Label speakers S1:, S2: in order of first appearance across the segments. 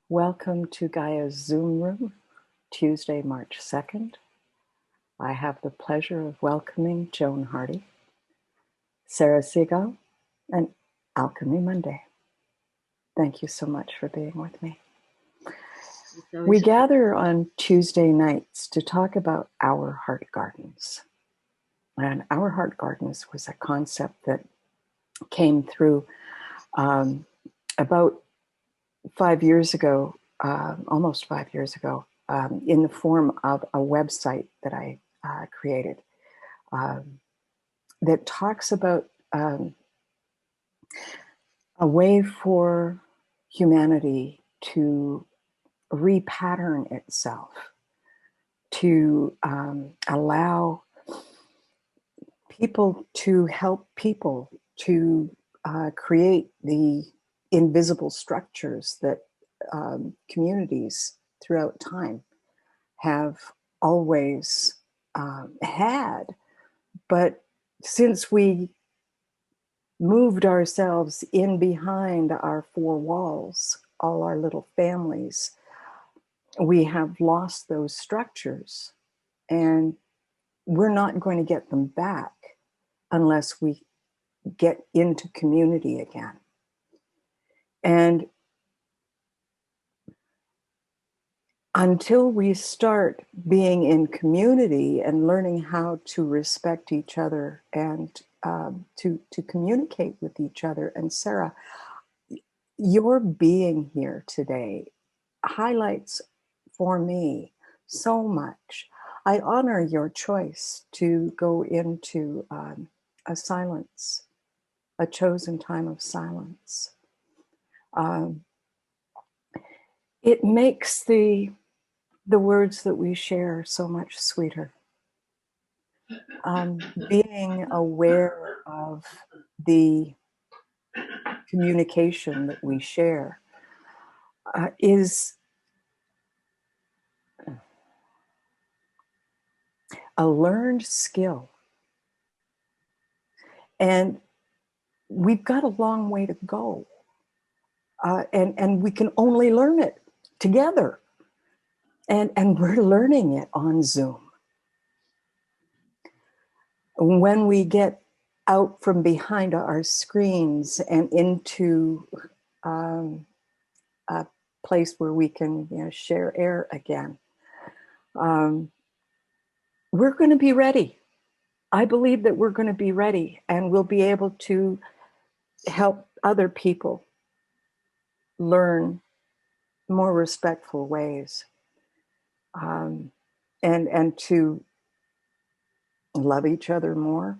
S1: Welcome to Gaia's Zoom room, Tuesday, March 2nd. I have the pleasure of welcoming Joan Hardy, Sarah Segal, and Alchemy Monday. Thank you so much for being with me. We gather on Tuesday nights to talk about our heart gardens. And our heart gardens was a concept that came through about 5 years ago, almost 5 years ago, in the form of a website that I created that talks about a way for humanity to repattern itself, to allow people to help people to create the invisible structures that communities throughout time have always had. But since we moved ourselves in behind our four walls, all our little families, we have lost those structures, and we're not going to get them back unless we get into community again. And until we start being in community and learning how to respect each other and to communicate with each other, and Sarah, your being here today highlights for me so much. I honor your choice to go into a silence, a chosen time of silence. It makes the words that we share so much sweeter. Being aware of the communication that we share is a learned skill. And we've got a long way to go. And we can only learn it together. And we're learning it on Zoom. When we get out from behind our screens and into a place where we can share air again, we're going to be ready. I believe that we're going to be ready, and we'll be able to help other people learn more respectful ways, and to love each other more,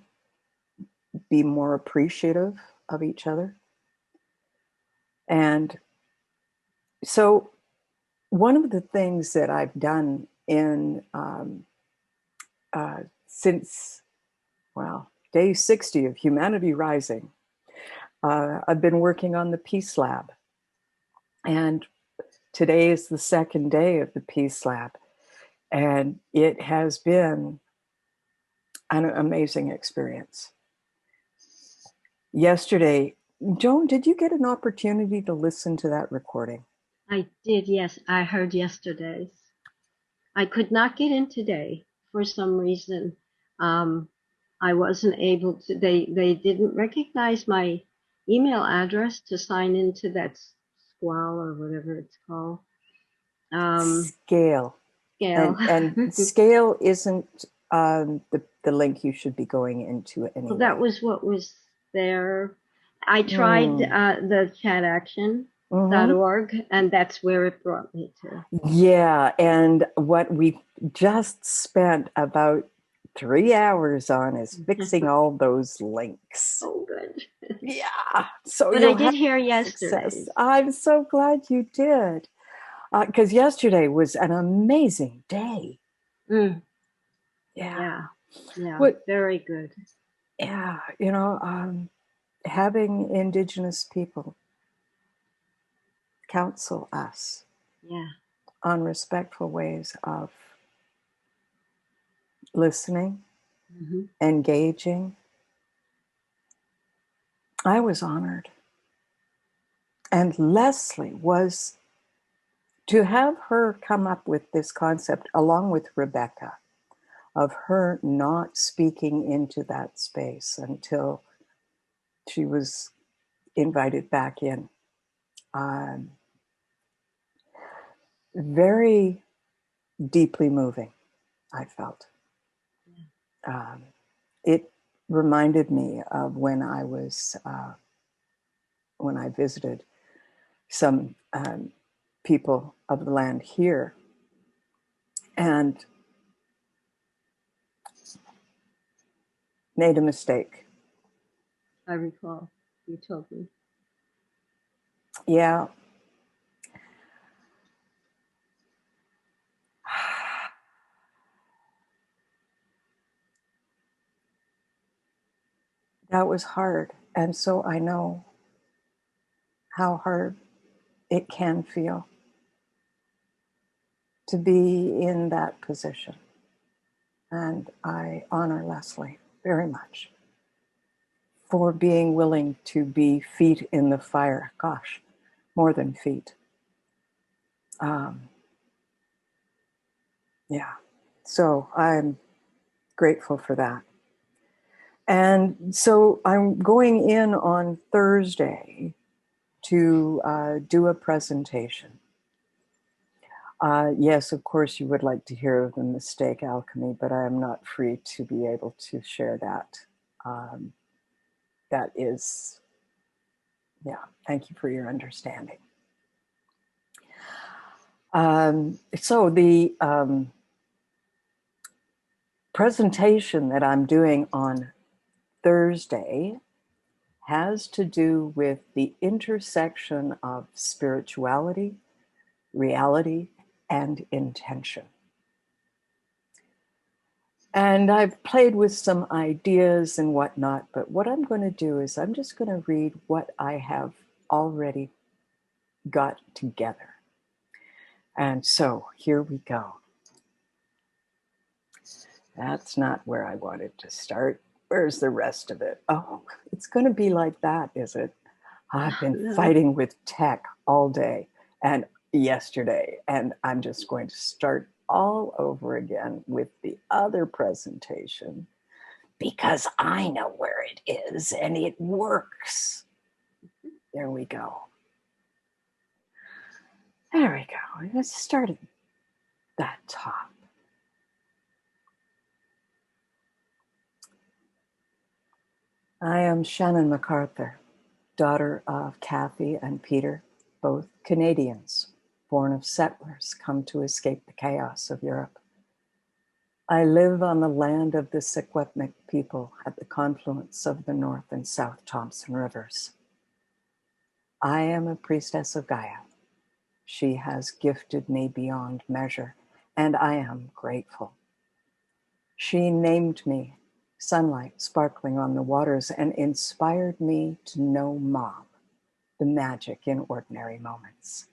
S1: be more appreciative of each other. And so one of the things that I've done in since, day 60 of Humanity Rising, I've been working on the Peace Lab. And today is the second day of the Peace Lab. And it has been an amazing experience. Yesterday, Joan, did you get an opportunity to listen to that recording?
S2: I did, yes. I heard yesterday's. I could not get in today for some reason. I wasn't able to. They didn't recognize my email address to sign into that squall or whatever it's called.
S1: Scale. And Scale isn't the link you should be going into anyway.
S2: Well, that was what was there. I tried the chataction.org, and that's where it brought me to.
S1: Yeah, and what we just spent about 3 hours on is fixing all those links.
S2: Oh, good.
S1: Yeah. So
S2: but I did hear yesterday.
S1: I'm so glad you did. Because yesterday was an amazing day.
S2: Yeah, very good.
S1: Yeah, having Indigenous people counsel us on respectful ways of listening, engaging. I was honored. And Leslie was to have her come up with this concept along with Rebecca of her not speaking into that space until she was invited back in. Very deeply moving, I felt. It reminded me of when I visited some people of the land here, and made a mistake.
S2: I recall you told me.
S1: Yeah. That was hard. And so I know how hard it can feel to be in that position. And I honor Leslie very much for being willing to be feet in the fire. Gosh, more than feet. Yeah. So I'm grateful for that. And so I'm going in on Thursday to do a presentation. Yes, of course, you would like to hear of the mistake alchemy, but I am not free to be able to share that. That is, yeah, thank you for your understanding. So the presentation that I'm doing on Thursday has to do with the intersection of spirituality, reality, and intention. And I've played with some ideas and whatnot, but what I'm going to do is I'm just going to read what I have already got together. And so here we go. That's not where I wanted to start. Where's the rest of it? Oh, it's going to be like that, is it? I've been fighting with tech all day and yesterday, and I'm just going to start all over again with the other presentation because I know where it is and it works. There we go. There we go. Let's start at that top. I am Shannon McArthur, daughter of Kathy and Peter, both Canadians, born of settlers come to escape the chaos of Europe. I live on the land of the Secwepemc people at the confluence of the North and South Thompson Rivers. I am a priestess of Gaia. She has gifted me beyond measure, and I am grateful. She named me SonLight sparkling on the waters and inspired me to know Mom, the magic in ordinary moments.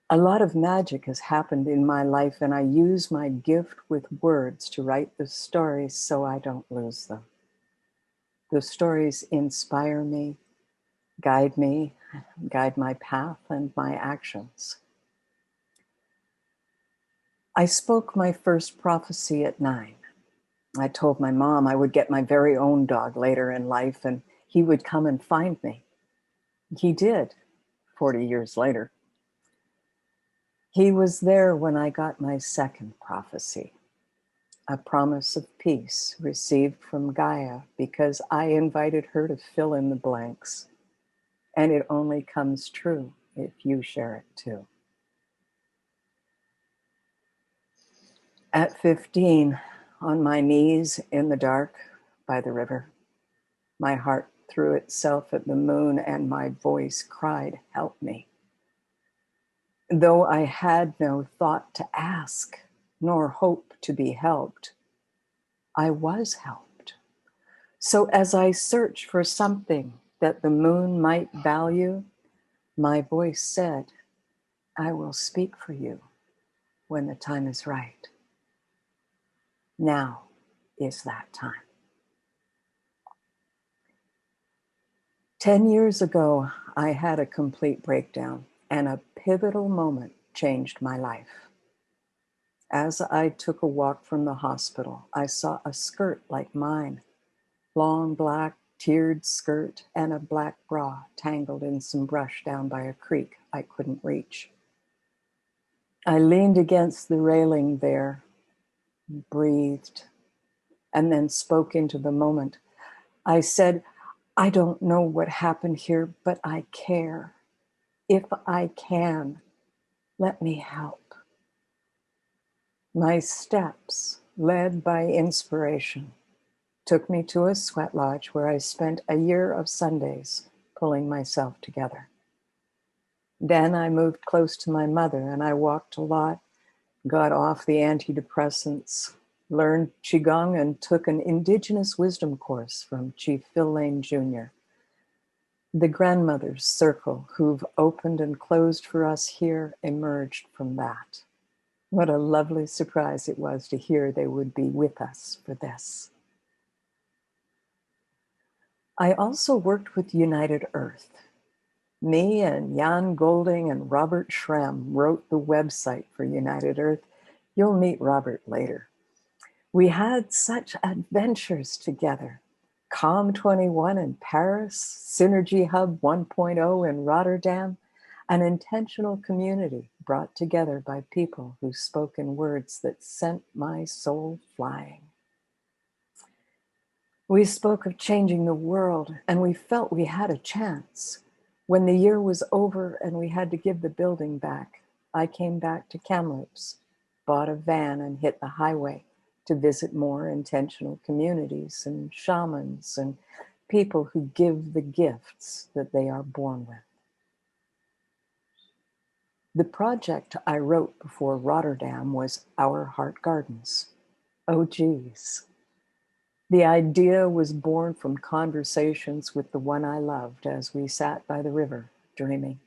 S1: A lot of magic has happened in my life, and I use my gift with words to write the stories so I don't lose them. The stories inspire me, guide my path and my actions. I spoke my first prophecy at 9. I told my mom I would get my very own dog later in life, and he would come and find me. He did, 40 years later. He was there when I got my second prophecy, a promise of peace received from Gaia because I invited her to fill in the blanks. And it only comes true if you share it too. At 15, on my knees in the dark by the river, my heart threw itself at the moon and my voice cried, "Help me." Though I had no thought to ask, nor hope to be helped, I was helped. So as I searched for something that the moon might value, my voice said, "I will speak for you when the time is right." Now is that time. 10 years ago, I had a complete breakdown. and a pivotal moment changed my life. As I took a walk from the hospital, I saw a skirt like mine, long black tiered skirt and a black bra tangled in some brush down by a creek I couldn't reach. I leaned against the railing there, breathed, and then spoke into the moment. I said, I don't know what happened here, but I care. If I can, let me help. My steps, led by inspiration, took me to a sweat lodge where I spent a year of Sundays pulling myself together. Then I moved close to my mother and I walked a lot, got off the antidepressants, learned Qigong, and took an Indigenous wisdom course from Chief Phil Lane Jr. The grandmother's circle who've opened and closed for us here emerged from that. What a lovely surprise it was to hear they would be with us for this. I also worked with United Earth. Me and Jan Golding and Robert Schramm wrote the website for United Earth. You'll meet Robert later. We had such adventures together. COM21 in Paris, Synergy Hub 1.0 in Rotterdam, an intentional community brought together by people who spoke in words that sent my soul flying. We spoke of changing the world, and we felt we had a chance. When the year was over and we had to give the building back, I came back to Kamloops, bought a van and hit the highway to visit more intentional communities and shamans and people who give the gifts that they are born with. The project I wrote before Rotterdam was Our Heart Gardens, OhG's. The idea was born from conversations with the one I loved as we sat by the river, dreaming.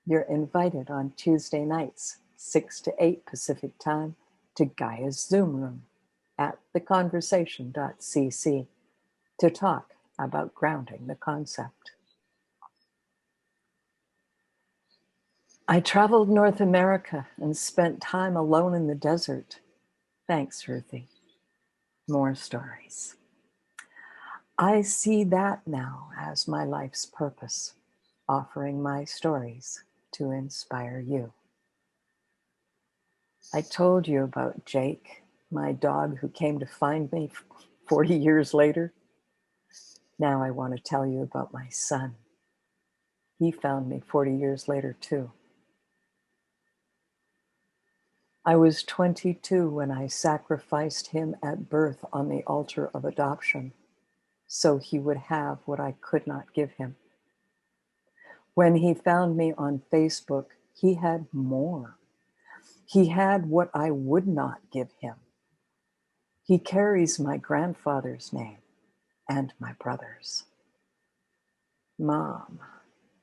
S1: You're invited on Tuesday nights, 6 to 8 Pacific time, to Gaia's Zoom room at theconversation.cc to talk about grounding the concept. I traveled North America and spent time alone in the desert. Thanks, Ruthie. More stories. I see that now as my life's purpose, offering my stories to inspire you. I told you about Jake, my dog who came to find me 40 years later. Now I want to tell you about my son. He found me 40 years later too. I was 22 when I sacrificed him at birth on the altar of adoption, so he would have what I could not give him. When he found me on Facebook, he had more. He had what I would not give him. He carries my grandfather's name and my brother's. Mom,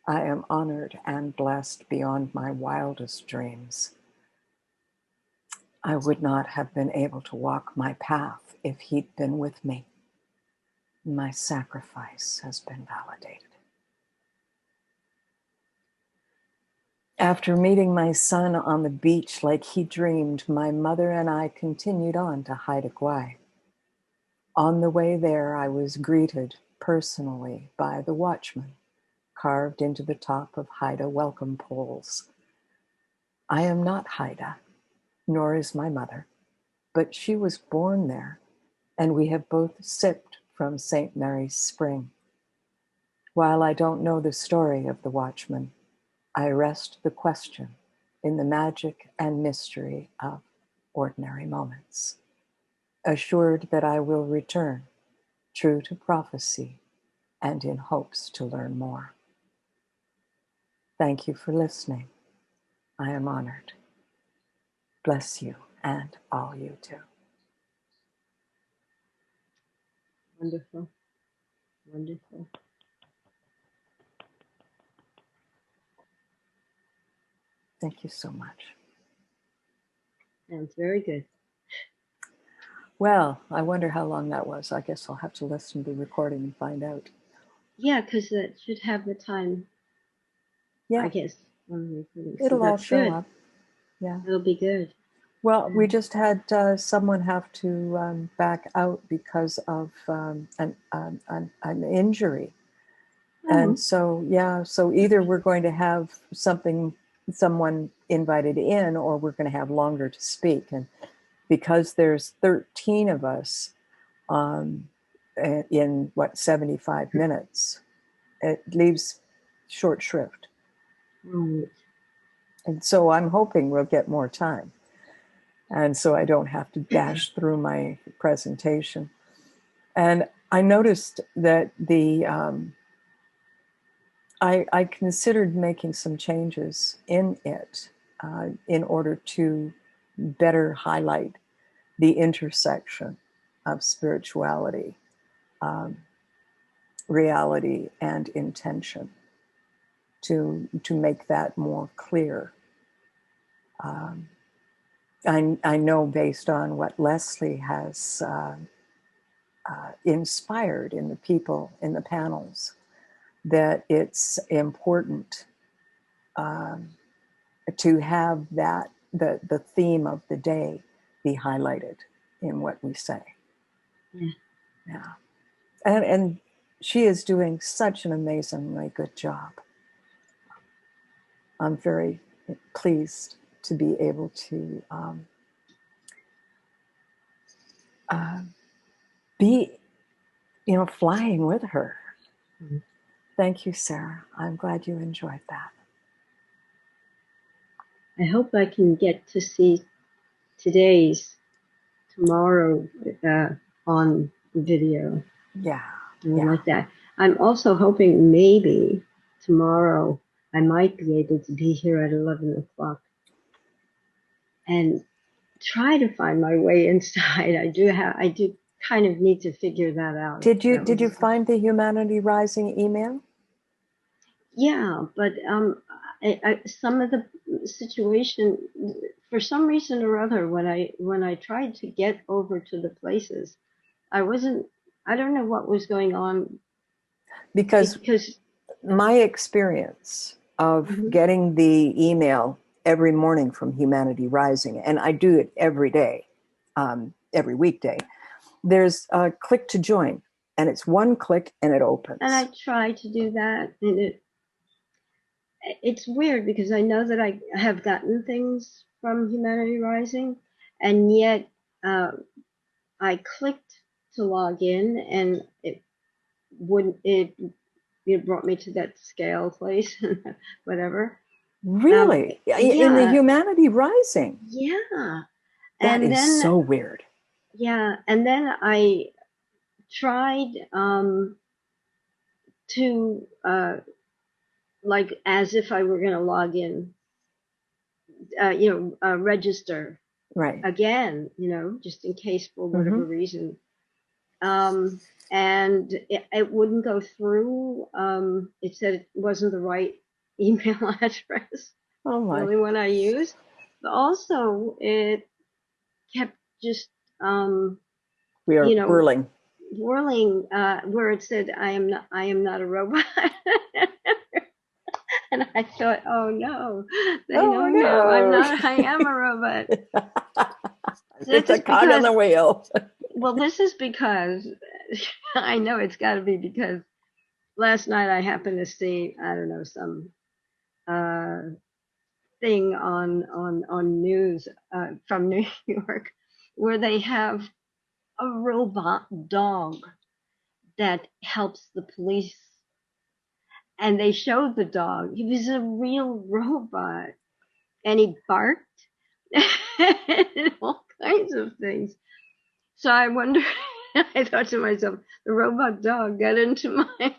S1: I am honored and blessed beyond my wildest dreams. I would not have been able to walk my path if he'd been with me. My sacrifice has been validated. After meeting my son on the beach like he dreamed, my mother and I continued on to Haida Gwaii. On the way there, I was greeted personally by the watchman, carved into the top of Haida welcome poles. I am not Haida, nor is my mother, but she was born there, and we have both sipped from St. Mary's Spring. While I don't know the story of the watchman, I rest the question in the magic and mystery of ordinary moments, assured that I will return, true to prophecy and in hopes to learn more. Thank you for listening. I am honored. Bless you and all you do.
S2: Wonderful. Wonderful.
S1: Thank you so much.
S2: Sounds very good.
S1: Well, I wonder how long that was. I guess I'll have to listen to the recording and find out.
S2: Yeah, because it should have the time.
S1: Yeah.
S2: I guess. So
S1: It'll all
S2: that's
S1: show
S2: good.
S1: up. Yeah.
S2: It'll be good.
S1: Well, we just had someone have to back out because of an injury. And so, yeah, so either we're going to have someone invited in, or we're going to have longer to speak. And because there's 13 of us in 75 minutes, it leaves short shrift.
S2: Right.
S1: And so I'm hoping we'll get more time. And so I don't have to dash through my presentation. And I noticed that I considered making some changes in it in order to better highlight the intersection of spirituality, reality, and intention, to make that more clear. I know, based on what Leslie has inspired in the people in the panels, that it's important to have that the theme of the day be highlighted in what we say. Yeah. And she is doing such an amazingly good job. I'm very pleased to be able to be, flying with her. Thank you, Sarah. I'm glad you enjoyed that.
S2: I hope I can get to see today's tomorrow on video.
S1: Yeah.
S2: Like that. I'm also hoping maybe tomorrow I might be able to be here at 11 o'clock and try to find my way inside. I do kind of need to figure that out.
S1: Did you find the Humanity Rising email?
S2: Yeah, but some of the situation, for some reason or other, when I tried to get over to the places, I don't know what was going on. Because
S1: my experience of getting the email every morning from Humanity Rising, and I do it every day, every weekday, there's a click to join, and it's one click and it opens.
S2: And I try to do that, and it's weird because I know that I have gotten things from Humanity Rising, and yet I clicked to log in, and it brought me to that scale place, whatever.
S1: Really? In the Humanity Rising?
S2: Yeah.
S1: That is so weird.
S2: Yeah. And then I tried to, like, as if I were going to log in, register again, just in case for whatever reason. And it wouldn't go through. It said it wasn't the right email address.
S1: Oh my.
S2: The only one I used. But also, it kept just whirling where it said I am not a robot. And I thought, oh no, they know now. I am a robot.
S1: So it's a cog on the wheel.
S2: Well, this is because I know it's got to be because last night I happened to see, I don't know, some thing on news from New York where they have a robot dog that helps the police. And they showed the dog. He was a real robot. And he barked and all kinds of things. So I wonder, I thought to myself, the robot dog got into my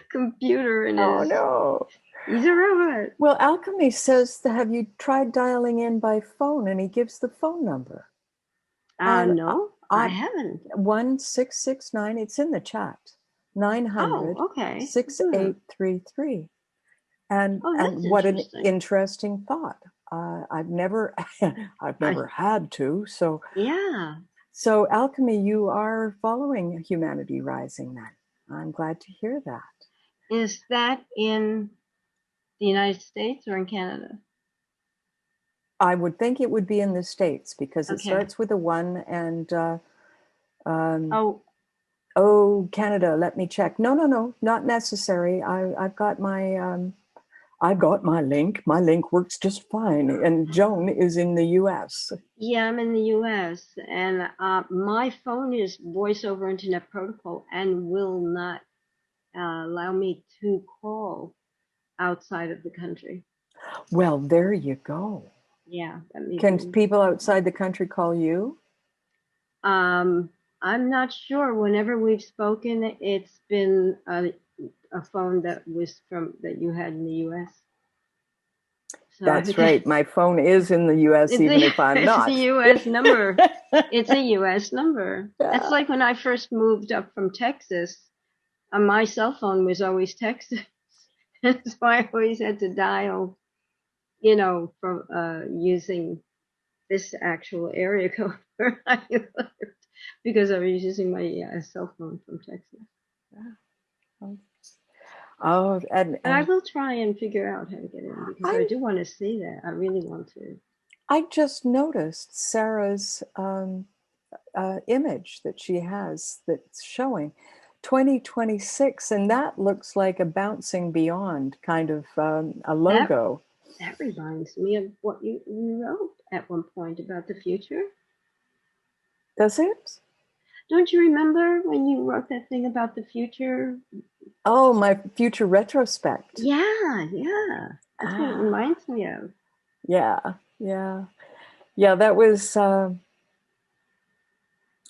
S2: computer and he's a robot.
S1: Well, Alchemy says, have you tried dialing in by phone? And he gives the phone number.
S2: No, I haven't.
S1: 1669, it's in the chat. 900 6833. And what an interesting thought. I've never had to. So
S2: yeah.
S1: So Alchemy, you are following Humanity Rising then. I'm glad to hear that.
S2: Is that in The United States or in Canada?
S1: I would think it would be in the States because it
S2: Okay.
S1: starts with a one and um,
S2: Oh,
S1: oh, Canada, let me check. No, no, no, not necessary. I've got my link. My link works just fine. And Joan is in the US.
S2: yeah, I'm in the U.S. and my phone is voice over internet protocol and will not allow me to call outside of the country.
S1: Well, there you go.
S2: Yeah, that may
S1: Can
S2: be.
S1: people outside the country call you?
S2: Um, I'm not sure. Whenever we've spoken, it's been a phone that was from that you had in the U.S. So I
S1: That's
S2: forget.
S1: right. My phone is in the US,
S2: It's
S1: even
S2: a
S1: if I'm
S2: it's a
S1: not.
S2: U.S. number. It's a U.S. number. That's
S1: Yeah.
S2: like when I first moved up from Texas. My cell phone was always Texas, so I always had to dial, from using this actual area code where I lived because I was using my cell phone from Texas.
S1: Oh,
S2: But I
S1: and
S2: will try and figure out how to get in because I
S1: I
S2: do want to see that. I really want to.
S1: I just noticed Sarah's image that she has that's showing 2026, and that looks like a bouncing beyond kind of a
S2: That
S1: logo.
S2: that reminds me of what you wrote at one point about the future.
S1: Does it?
S2: Don't you remember when you wrote that thing about the future?
S1: Oh, my future retrospect.
S2: Yeah, yeah. That's what it
S1: Ah,
S2: reminds me of.
S1: yeah, yeah, yeah. That was.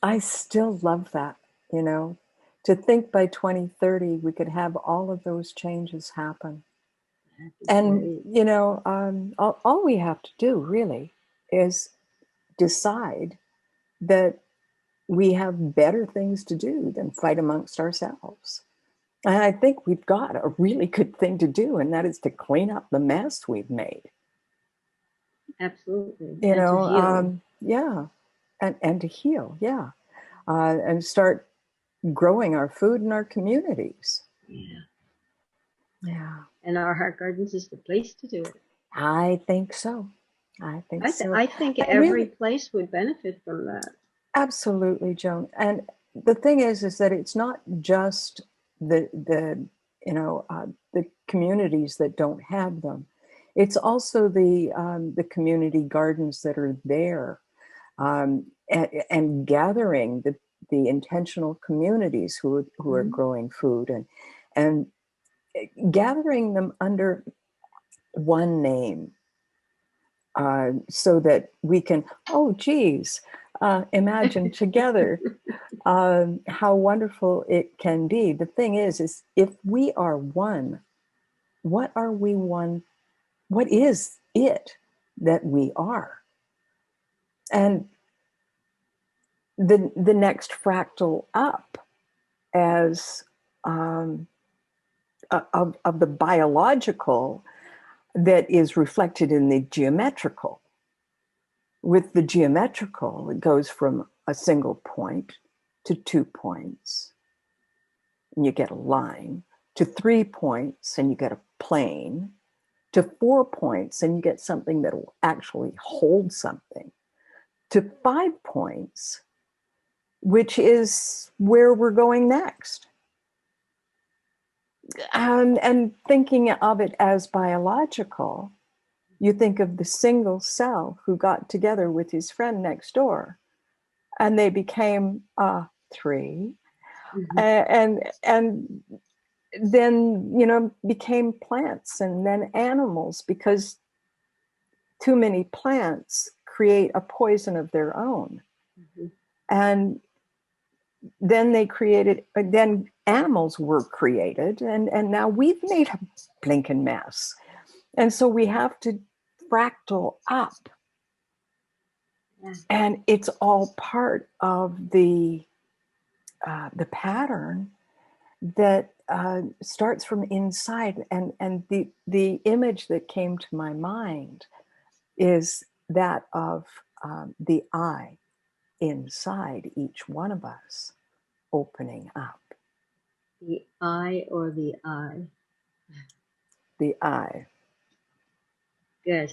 S1: I still love that. You know, to think by 2030 we could have all of those changes happen.
S2: That'd be
S1: And,
S2: great.
S1: all we have to do really is decide that we have better things to do than fight amongst ourselves. And I think we've got a really good thing to do, and that is to clean up the mess we've made.
S2: Absolutely. And to heal.
S1: Yeah, and to heal, yeah, and start growing our food in our communities.
S2: Yeah.
S1: Yeah,
S2: And our heart gardens is the place to do it.
S1: I think so. I think so.
S2: I think
S1: And
S2: every
S1: really,
S2: place would benefit from that.
S1: absolutely, Joan. And the thing is that it's not just the the communities that don't have them. It's also the community gardens that are there, and gathering the intentional communities who are
S2: Mm-hmm.
S1: growing food, and gathering them under one name, so that we can, oh geez, imagine together how wonderful it can be. The thing is if we are one, what are we one? What is it that we are? And the next fractal up as um, of the biological that is reflected in the geometrical. With the geometrical, it goes from a single point to 2 points, and you get a line, to 3 points, and you get a plane, to 4 points, and you get something that will actually hold something, to 5 points, which is where we're going next. And thinking of it as biological, you think of the single cell who got together with his friend next door, and they became three,
S2: Mm-hmm.
S1: and then became plants and then animals, because too many plants create a poison of their own.
S2: Mm-hmm.
S1: And then animals were created, and now we've made a blinking mess. And so we have to fractal up,
S2: Yeah.
S1: and it's all part of the pattern that starts from inside. And the image that came to my mind is that of the eye inside each one of us opening up.
S2: The eye or the eye?
S1: The eye.
S2: Good.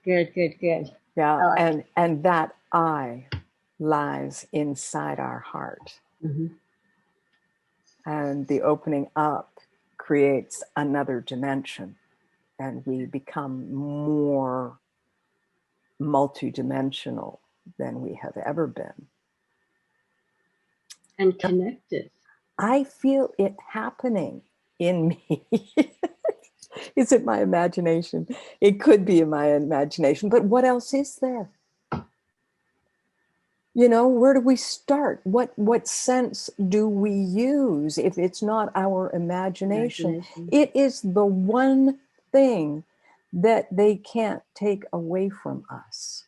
S2: Good, good, good.
S1: Yeah,
S2: I like
S1: and that I lies inside our heart.
S2: it.
S1: And the opening up creates another dimension, and we become more multidimensional than we have ever been.
S2: And connected.
S1: I feel it happening in me. Is it my imagination? It could be in my imagination, but what else is there? You know, where do we start? What sense do we use if it's not our imagination? It is the one thing that they can't take away from us.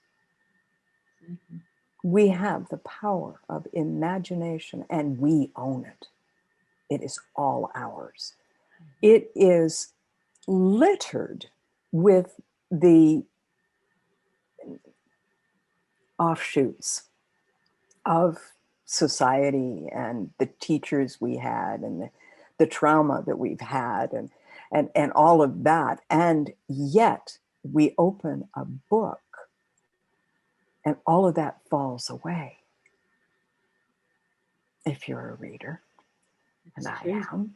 S1: We have the power of imagination, and we own it. It is all ours. It is littered with the offshoots of society and the teachers we had and the trauma that we've had and all of that. And yet we open a book and all of that falls away. If you're a reader, and I am.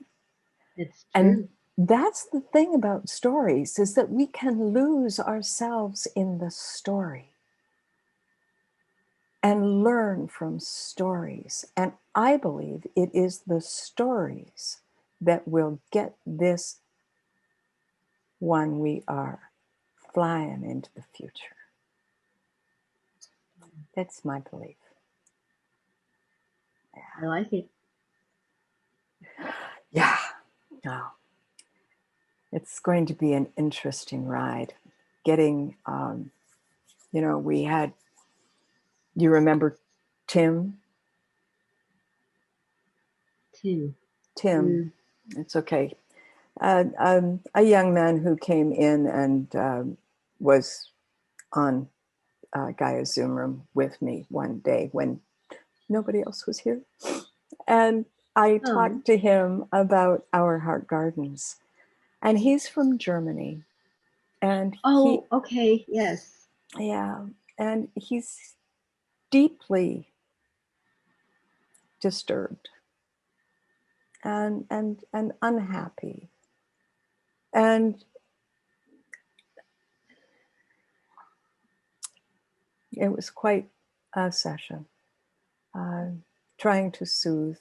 S2: It's true.
S1: And that's the thing about stories, is that we can lose ourselves in the story and learn from stories. And I believe it is the stories that will get this one we are flying into the future. That's my belief.
S2: Yeah. I like it.
S1: Yeah. Oh. It's going to be an interesting ride. Getting, you know, we had, you remember Tim? Tim. It's okay. A young man who came in and was on Gaia's Zoom room with me one day when nobody else was here. And I talked to him about our heart gardens. And he's from Germany. And
S2: okay, yes.
S1: Yeah. And he's deeply disturbed and unhappy. And it was quite a session, trying to soothe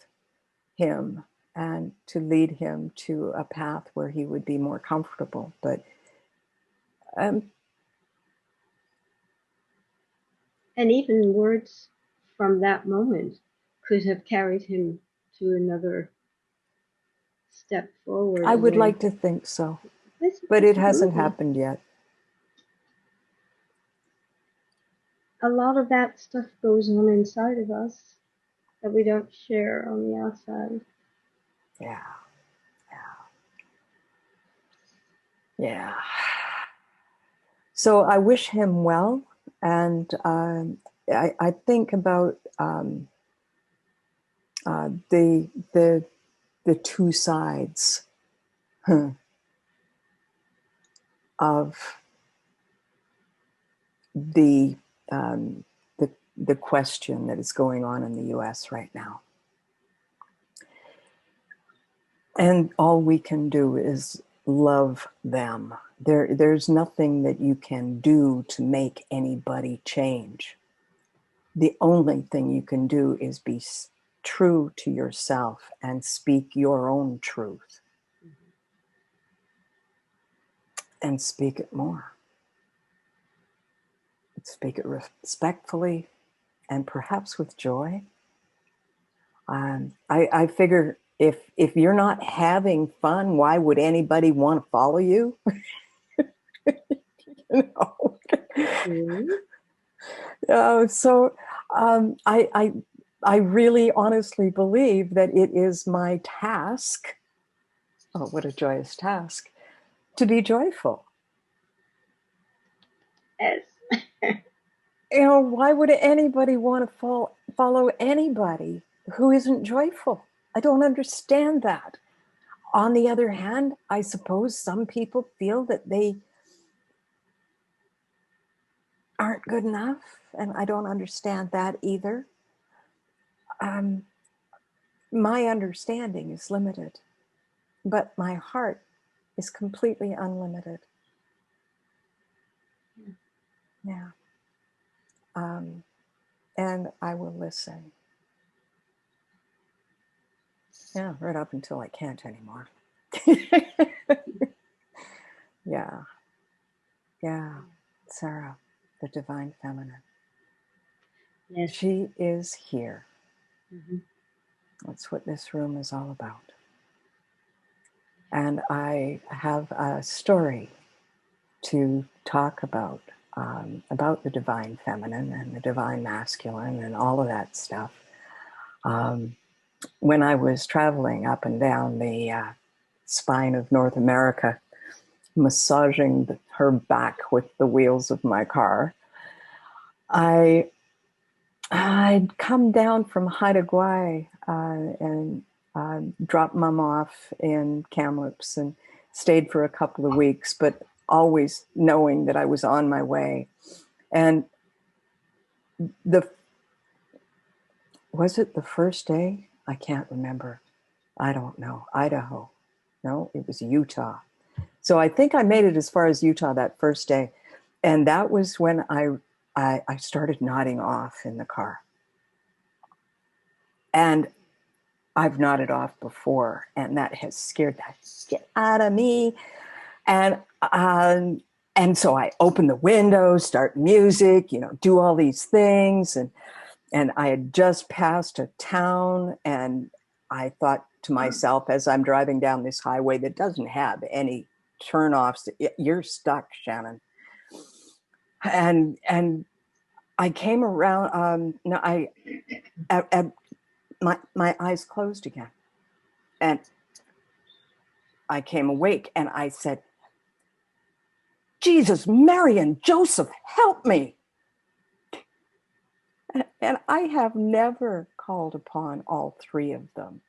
S1: him and to lead him to a path where he would be more comfortable. But
S2: and even words from that moment could have carried him to another step forward.
S1: I would like to think so, but it hasn't happened yet.
S2: A lot of that stuff goes on inside of us that we don't share on the outside.
S1: Yeah. Yeah. So I wish him well, and I think about the two sides of the question that is going on in the U.S. right now. And all we can do is love them. There's nothing that you can do to make anybody change. The only thing you can do is be true to yourself and speak your own truth. And speak it more. Speak it respectfully and perhaps with joy. I figure if you're not having fun, why would anybody want to follow you? You know? So I really honestly believe that it is my task. Oh, what a joyous task, to be joyful.
S2: Yes.
S1: You know, why would anybody want to follow anybody who isn't joyful? I don't understand that. On the other hand, I suppose some people feel that they not good enough, and I don't understand that either. My understanding is limited, but my heart is completely unlimited. Yeah. And I will listen. Yeah, right up until I can't anymore. Yeah. Yeah. Sarah, the divine feminine.
S2: Yes.
S1: She is here.
S2: Mm-hmm.
S1: That's what this room is all about. And I have a story to talk about the divine feminine and the divine masculine and all of that stuff. When I was traveling up and down the spine of North America, massaging her back with the wheels of my car, I'd come down from Haida Gwaii and dropped Mom off in Kamloops and stayed for a couple of weeks, but always knowing that I was on my way. And was it the first day? I can't remember. I don't know. Idaho. No, it was Utah. So I think I made it as far as Utah that first day. And that was when I started nodding off in the car. And I've nodded off before, and that has scared the shit out of me. And so I open the window, start music, do all these things. And I had just passed a town, and I thought to myself, as I'm driving down this highway that doesn't have any turnoffs, you're stuck, Shannon. And I came around. My eyes closed again, and I came awake, and I said, "Jesus, Mary, and Joseph, help me!" And I have never called upon all three of them.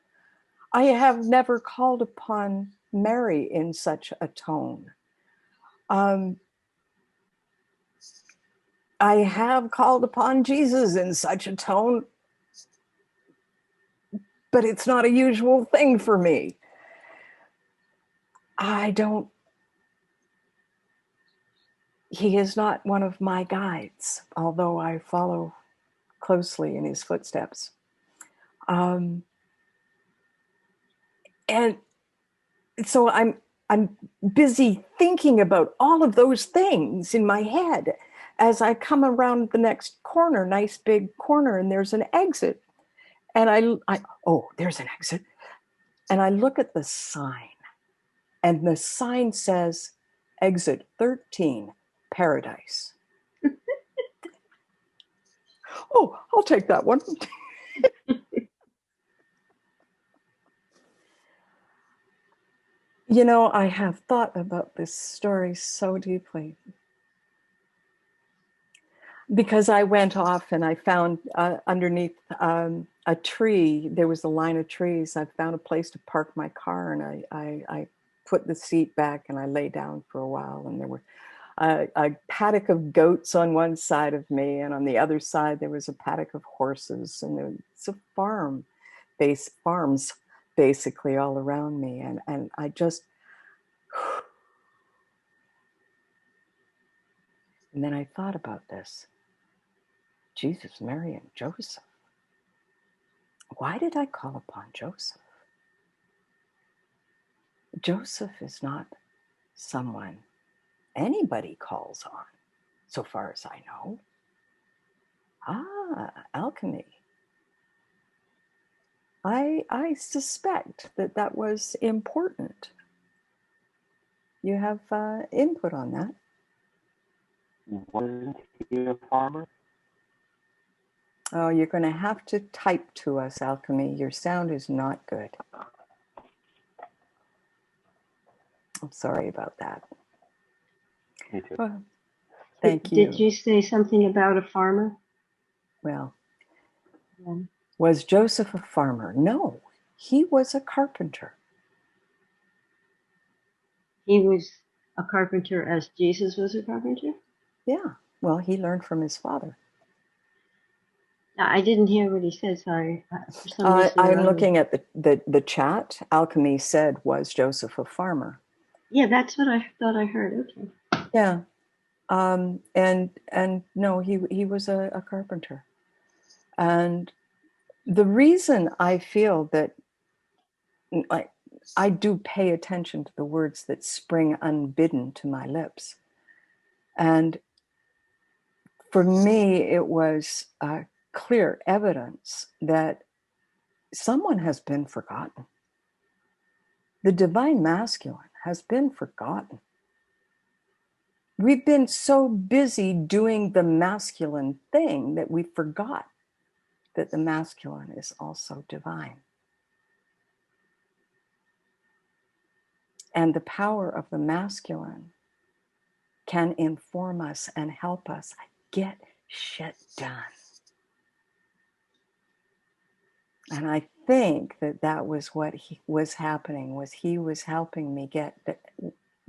S1: I have never called upon Mary in such a tone. I have called upon Jesus in such a tone, but it's not a usual thing for me. He is not one of my guides, although I follow closely in his footsteps. And so I'm busy thinking about all of those things in my head as I come around the next corner, nice big corner, and there's an exit. And there's an exit. And I look at the sign, and the sign says, exit 13, paradise. Oh, I'll take that one. I have thought about this story so deeply because I went off and I found underneath a tree, there was a line of trees. I found a place to park my car, and I put the seat back and I lay down for a while, and there were a paddock of goats on one side of me, and on the other side there was a paddock of horses, and it's a farms basically all around me, and I just and then I thought about this. Jesus, Mary, and Joseph. Why did I call upon Joseph? Joseph is not someone anybody calls on, so far as I know. Alchemy. I suspect that was important. You have input on that.
S3: Wasn't he a farmer?
S1: Oh, you're going to have to type to us, Alchemy. Your sound is not good. I'm sorry about that.
S3: Me too.
S1: Well, thank you.
S2: Did you say something about a farmer?
S1: Well,
S2: Yeah.
S1: was Joseph a farmer? No, he was a carpenter.
S2: He was a carpenter as Jesus was a carpenter?
S1: Yeah, Well, he learned from his father.
S2: I didn't hear what he said. Sorry. For some reason or
S1: I'm
S2: other.
S1: looking at the chat. Alchemy said, was Joseph a farmer?
S2: Yeah, that's what I thought I heard. Okay.
S1: Yeah. And no, he was a carpenter. And the reason I feel that I do pay attention to the words that spring unbidden to my lips. And for me, it was clear evidence that someone has been forgotten. The divine masculine has been forgotten. We've been so busy doing the masculine thing that we forgot that the masculine is also divine. And the power of the masculine can inform us and help us get shit done. And I think that was what was happening, was he was helping me get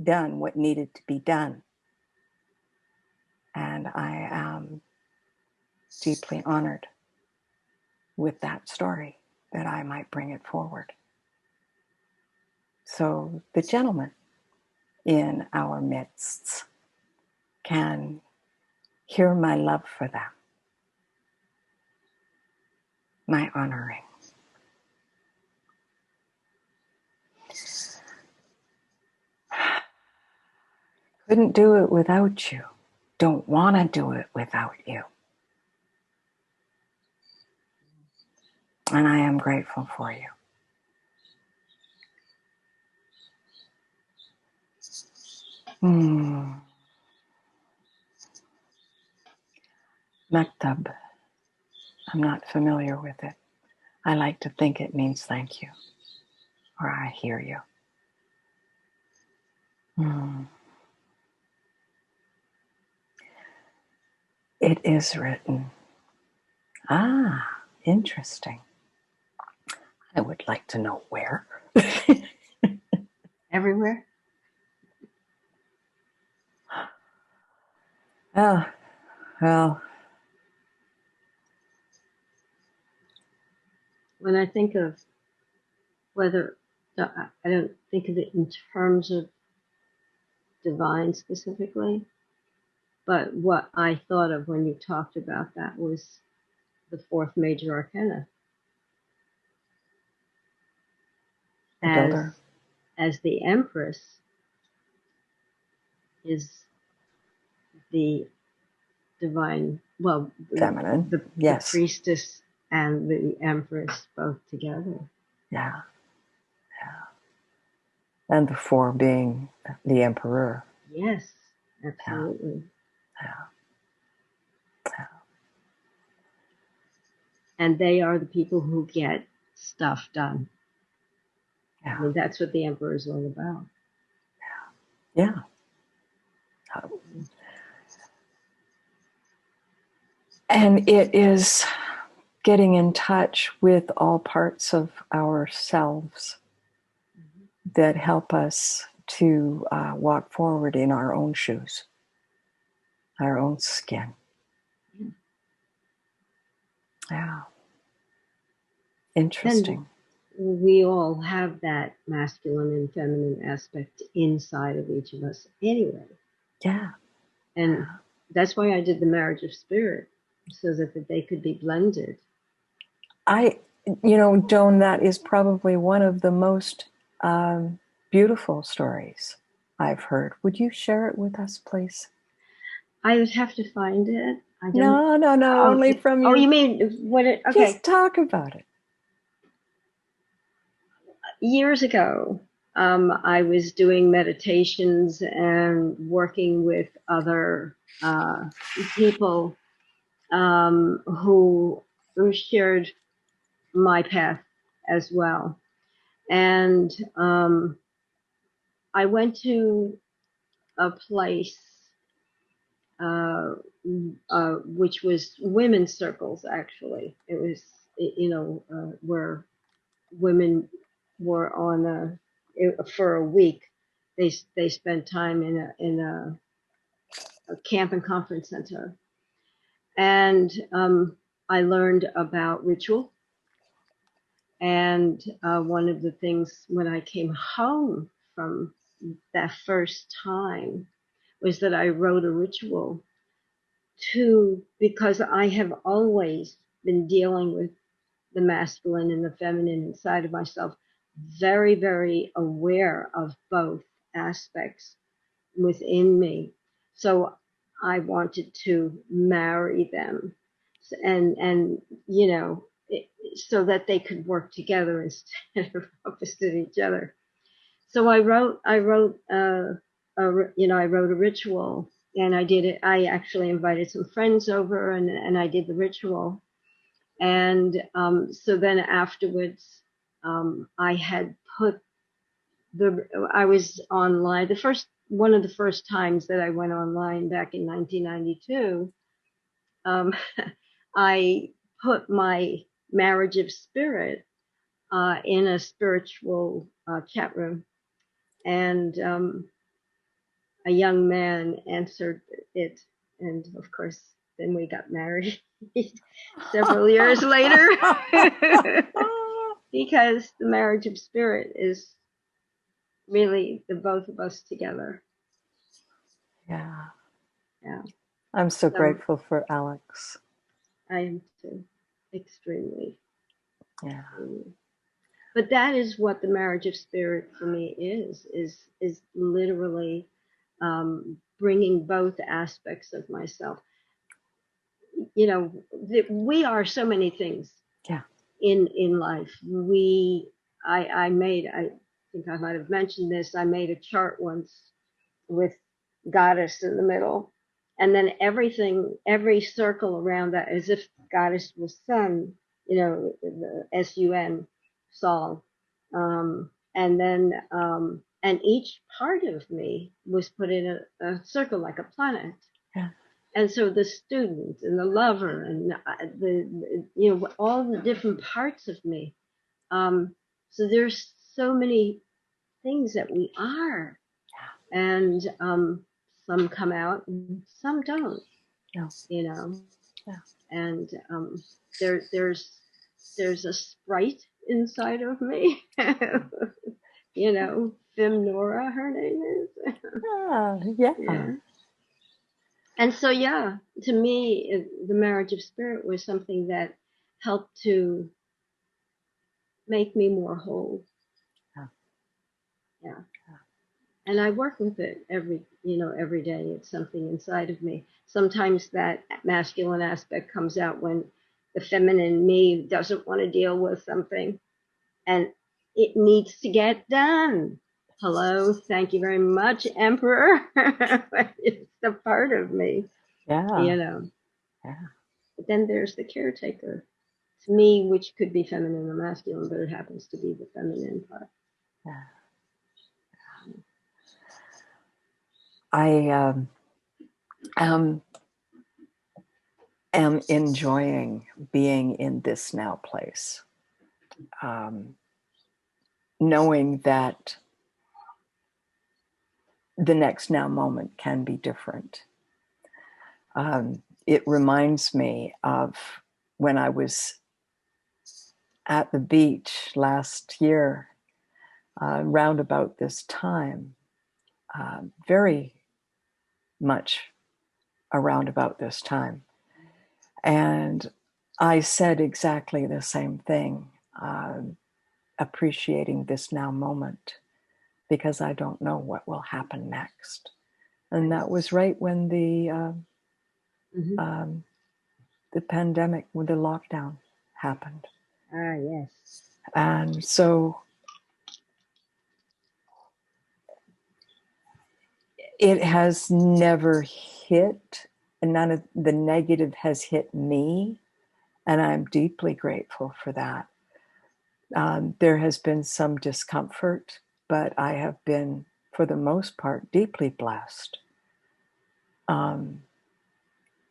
S1: done what needed to be done. And I am deeply honored with that story that I might bring it forward. So the gentleman in our midst can hear my love for them, my honoring. Couldn't do it without you. Don't want to do it without you. And I am grateful for you. Maktab. I'm not familiar with it. I like to think it means thank you, or I hear you. It is written. Ah, interesting. I would like to know where.
S2: Everywhere?
S1: Oh, well.
S2: When I think of whether, I don't think of it in terms of divine specifically, but what I thought of when you talked about that was the fourth major arcana.
S1: The builder.
S2: As the Empress is the divine, well,
S1: feminine,
S2: the priestess and the Empress both together.
S1: Yeah. And the four being the emperor.
S2: Yes, absolutely.
S1: Yeah.
S2: And they are the people who get stuff done.
S1: Yeah.
S2: I mean, that's what the emperor is all about.
S1: Yeah. And it is getting in touch with all parts of ourselves that help us to walk forward in our own shoes, our own skin. Yeah. Interesting.
S2: And we all have that masculine and feminine aspect inside of each of us anyway.
S1: Yeah.
S2: And that's why I did the marriage of spirit, so that they could be blended.
S1: Joan, that is probably one of the most beautiful stories I've heard. Would you share it with us, please?
S2: I would have to find it.
S1: No, only from you.
S2: Oh, you mean what? Okay.
S1: Just talk about it.
S2: Years ago, I was doing meditations and working with other people who shared my path as well. And I went to a place which was women's circles, actually. It was, where women were for a week. They spent time in a a camp and conference center. And I learned about ritual. And one of the things when I came home from that first time was that I wrote a ritual because I have always been dealing with the masculine and the feminine inside of myself, very, very aware of both aspects within me. So I wanted to marry them and you know, so that they could work together instead of opposite each other. So I wrote I wrote a ritual, and I did it. I actually invited some friends over, and I did the ritual. And so then afterwards, I had put I was online. One of the first times that I went online back in 1992, I put my marriage of spirit in a spiritual chat room, and a young man answered it, and of course, then we got married several years later, because the marriage of spirit is really the both of us together.
S1: Yeah.
S2: Yeah.
S1: I'm so grateful for Alex.
S2: I am too, extremely.
S1: Yeah.
S2: But that is what the marriage of spirit for me is literally bringing both aspects of myself. You know, we are so many things.
S1: Yeah.
S2: In life. I think I might have mentioned this. I made a chart once with goddess in the middle, and then every circle around that, as if goddess was sun, you know, the sun, sol, and then and each part of me was put in a circle like a planet.
S1: Yeah.
S2: And so the student and the lover and the all the different parts of me. So there's so many things that we are, and some come out and some don't.
S1: No.
S2: You know.
S1: Yeah.
S2: And there's a sprite inside of me. You know, Femnora, her name is.
S1: Yeah.
S2: Yeah. And so, yeah, to me, the marriage of spirit was something that helped to make me more whole.
S1: Yeah.
S2: Yeah. And I work with it every day. It's something inside of me. Sometimes that masculine aspect comes out when the feminine me doesn't want to deal with something, and it needs to get done. Hello, thank you very much, Emperor. It's a part of me.
S1: Yeah.
S2: You know.
S1: Yeah.
S2: But then there's the caretaker, to me, which could be feminine or masculine, but it happens to be the feminine part.
S1: Yeah. I am enjoying being in this now place, knowing that the next now moment can be different. It reminds me of when I was at the beach last year, round about this time, very much around about this time. And I said exactly the same thing, appreciating this now moment, because I don't know what will happen next. And that was right when the pandemic, when the lockdown happened.
S2: Ah, yes.
S1: And so it has never hit, and none of the negative has hit me. And I'm deeply grateful for that. There has been some discomfort, but I have been, for the most part, deeply blessed.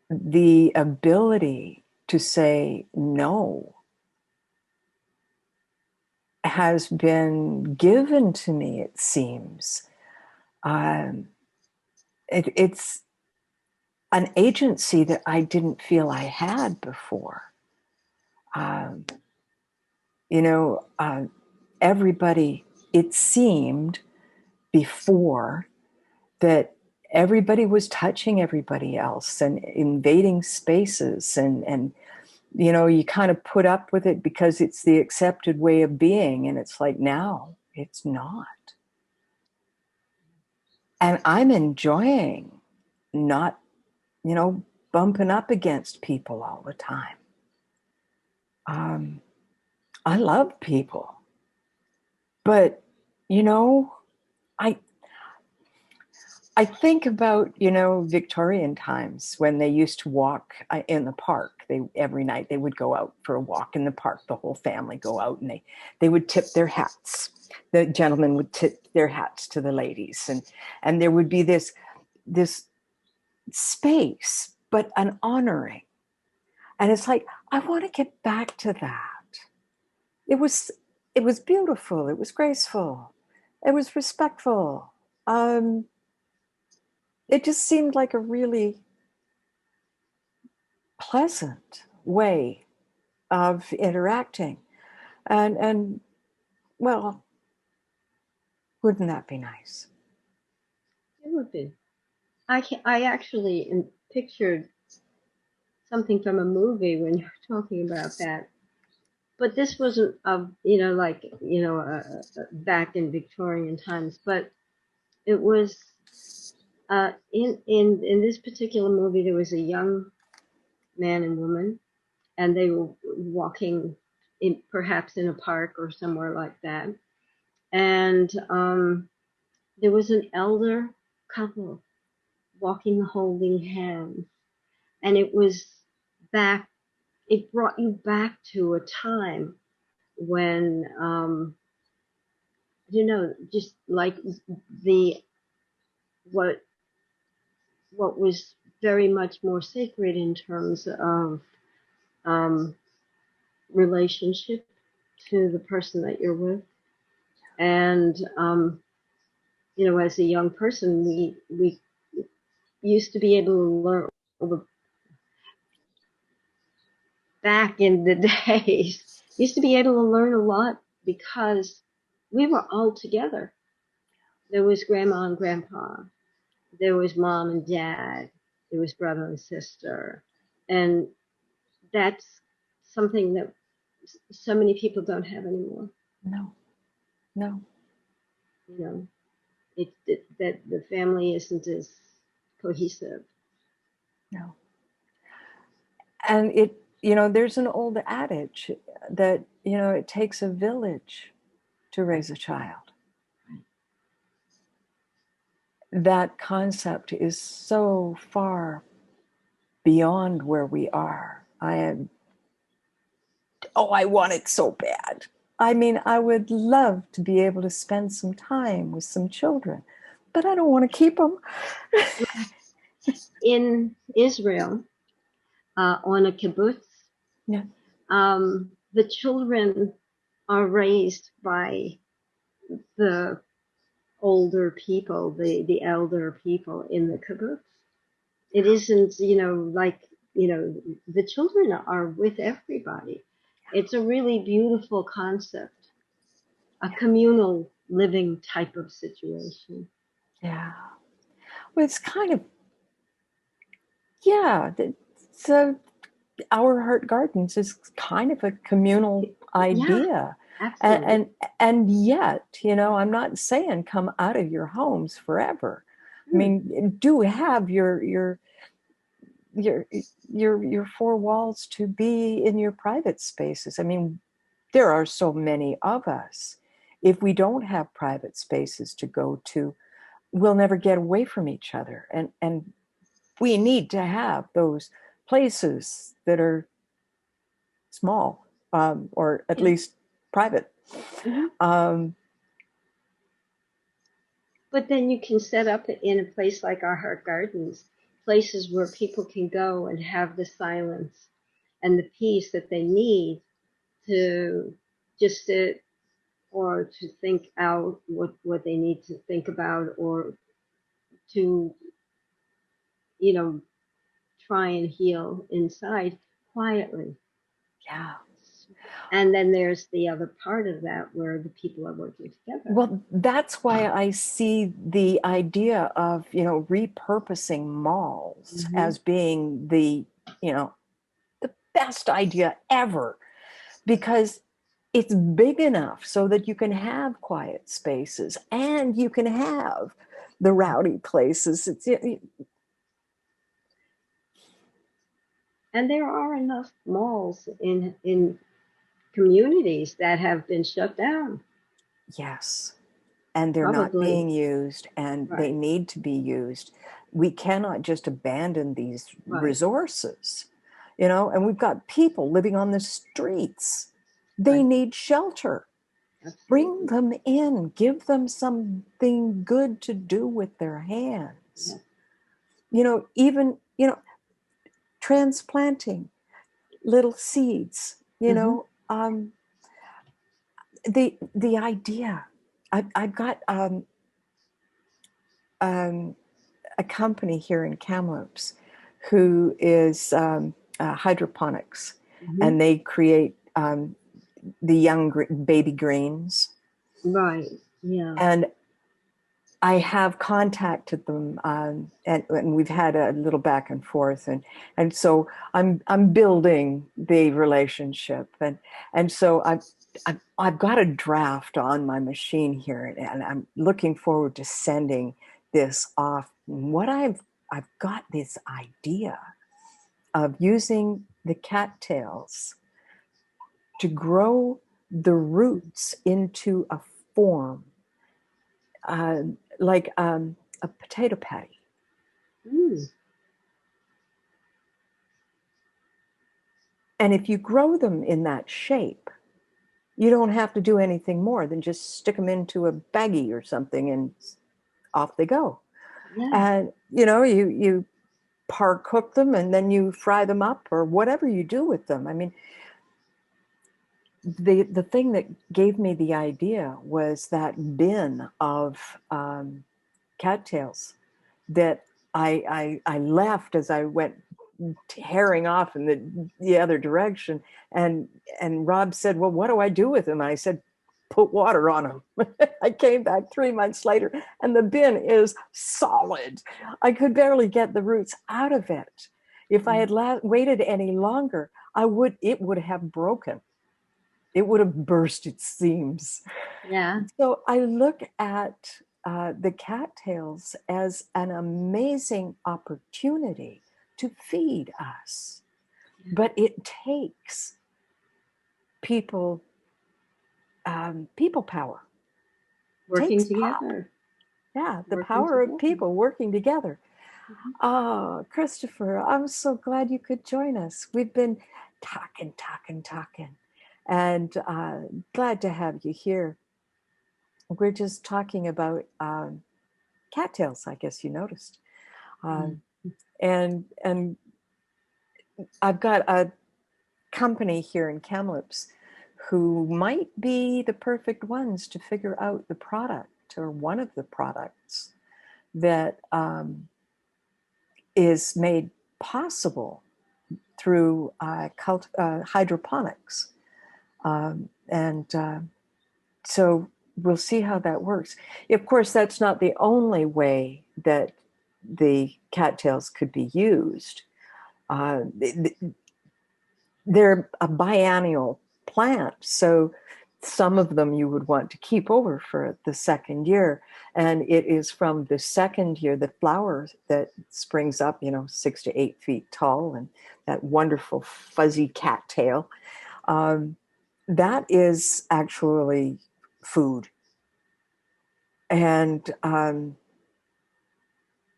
S1: The ability to say no has been given to me, it seems. It's an agency that I didn't feel I had before. Um, you know, everybody, it seemed before that everybody was touching everybody else and invading spaces, and you know, you kind of put up with it because it's the accepted way of being, and it's like, now it's not. And I'm enjoying not, you know, bumping up against people all the time. I love people, but you know, I I think about, you know, Victorian times when they used to walk in the park. They every night they would go out for a walk in the park. The whole family go out, and they would tip their hats. The gentlemen would tip their hats to the ladies, and there would be this space, but an honoring. And it's like, I want to get back to that. It was it was beautiful. It was graceful. It was respectful. Um, it just seemed like a really pleasant way of interacting. And well, wouldn't that be nice?
S2: It would be. I actually pictured something from a movie when you're talking about that. But this wasn't you know, like, you know, back in Victorian times, but it was in this particular movie there was a young man and woman, and they were walking in perhaps in a park or somewhere like that, and there was an elder couple walking holding hands, and it was back. It brought you back to a time when you know, just like the what what was very much more sacred in terms of um, relationship to the person that you're with. And you know, as a young person, we used to be able to learn back in the days. Used to be able to learn a lot because we were all together. There was grandma and grandpa. There was mom and dad. There was brother and sister, and that's something that so many people don't have anymore.
S1: No, no,
S2: You know, that the family isn't as cohesive.
S1: no. And it, you know, there's an old adage that, you know, it takes a village to raise a child. That concept is so far beyond where we are. I want it so bad. I mean, I would love to be able to spend some time with some children, but I don't want to keep them.
S2: In Israel, on a kibbutz,
S1: Yeah.
S2: The children are raised by the older people, the elder people in the kibbutz. It isn't, you know, like, you know, the children are with everybody. It's a really beautiful concept, a communal living type of situation.
S1: Yeah. Well, it's kind of, yeah. So Our Heart Gardens is kind of a communal idea.
S2: Yeah,
S1: And,
S2: absolutely.
S1: and and yet, you know, I'm not saying come out of your homes forever. I mean, do have your your four walls to be in your private spaces. I mean, there are so many of us. If we don't have private spaces to go to, we'll never get away from each other. And we need to have those places that are small, or at
S2: Yeah.
S1: least private.
S2: Hmm.
S1: Um,
S2: But then you can set up in a place like our Heart Gardens, places where people can go and have the silence and the peace that they need to just sit or to think out what they need to think about, or to, you know, try and heal inside quietly.
S1: Yeah.
S2: And then there's the other part of that where the people are working together.
S1: Well, that's why I see the idea of, repurposing malls as being the best idea ever, because it's big enough so that you can have quiet spaces and you can have the rowdy places.
S2: And there are enough malls in communities that have been shut down.
S1: Yes. And they're not
S2: Probably.
S1: being used, and
S2: Right.
S1: they need to be used. We cannot just abandon these resources, and we've got people living on the streets. They need shelter.
S2: Absolutely.
S1: Bring them in, give them something good to do with their hands.
S2: Yeah.
S1: Even, transplanting little seeds, the idea. I've got a company here in Kamloops who is hydroponics, and they create the young baby greens.
S2: Right. Yeah.
S1: And I have contacted them, and we've had a little back and forth, and so I'm building the relationship, and so I've got a draft on my machine here, and I'm looking forward to sending this off. What I've got this idea of using the cattails to grow the roots into a form like a potato patty. And if you grow them in that shape, you don't have to do anything more than just stick them into a baggie or something, and off they go.
S2: Yeah.
S1: And you par cook them, and then you fry them up, or whatever you do with them. I mean, the thing that gave me the idea was that bin of cattails that I left as I went tearing off in the other direction, and Rob said, "Well, what do I do with them?" And I said, "Put water on them." I came back 3 months later, and the bin is solid. I could barely get the roots out of it. If I had waited any longer, it would have broken. It would have burst its seams.
S2: Yeah.
S1: So I look at the cattails as an amazing opportunity to feed us. But it takes people power.
S2: Working together.
S1: Yeah, the power of people working together. Oh, Christopher, I'm so glad you could join us. We've been talking, and glad to have you here. We're just talking about cattails, I guess you noticed. And I've got a company here in Kamloops who might be the perfect ones to figure out the product, or one of the products that is made possible through hydroponics. So we'll see how that works. Of course, that's not the only way that the cattails could be used. They're a biennial plant, so some of them you would want to keep over for the second year. And it is from the second year, the flower that springs up, 6 to 8 feet tall, and that wonderful fuzzy cattail. That is actually food. And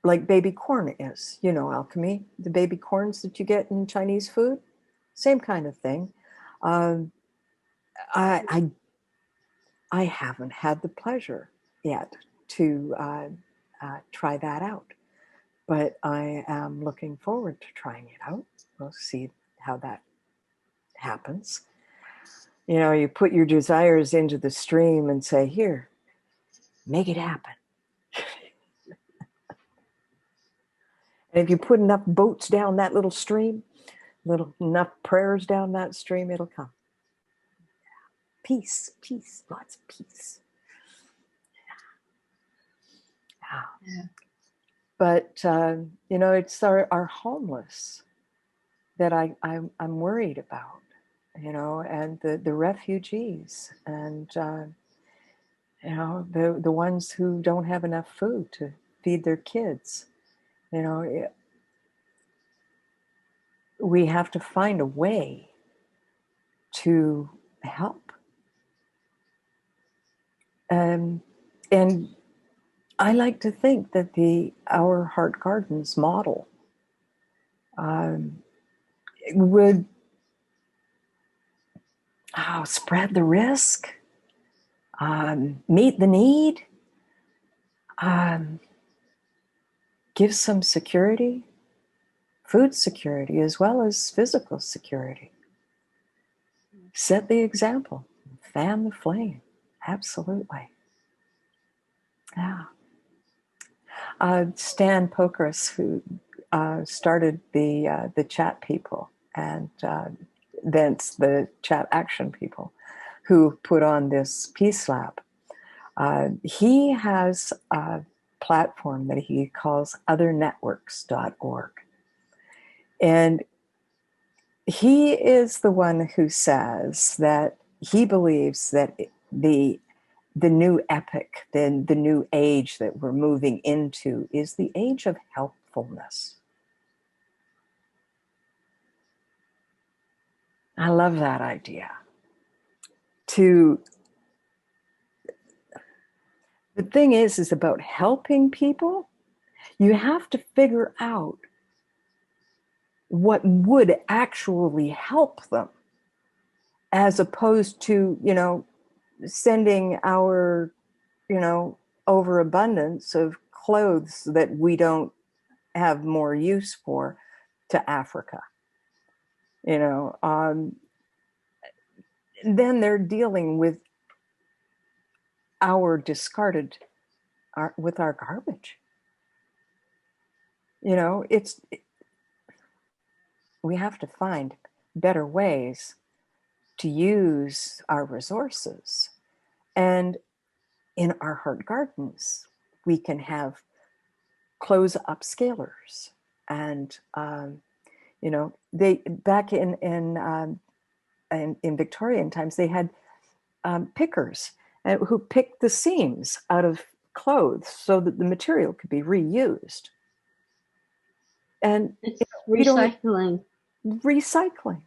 S1: like baby corn is, alchemy, the baby corns that you get in Chinese food, same kind of thing. I haven't had the pleasure yet to try that out, but I am looking forward to trying it out. We'll see how that happens. You put your desires into the stream and say, "Here, make it happen." And if you put enough boats down that little stream, enough prayers down that stream, it'll come. Peace, peace, lots of peace. Yeah. But, it's our homeless that I'm worried about, and the refugees and, the ones who don't have enough food to feed their kids. We have to find a way to help. And I like to think that our Heart Gardens model would spread the risk, meet the need, give some security, food security, as well as physical security. Set the example, fan the flame. Absolutely. Yeah. Stan Pokras, who started the chat people, and thence the chat action people, who put on this Peace Lab. He has a platform that he calls othernetworks.org. And he is the one who says that he believes that the new epic, the new age that we're moving into is the age of helpfulness. I love that idea. The thing is about helping people, you have to figure out what would actually help them, as opposed to, sending our, overabundance of clothes that we don't have more use for to Africa. Then they're dealing with our discarded, with our garbage. We have to find better ways to use our resources. And in our Heart Gardens, we can have clothes upscalers. And, they back in Victorian times, they had pickers who picked the seams out of clothes so that the material could be reused. And
S2: it's recycling.
S1: Recycling.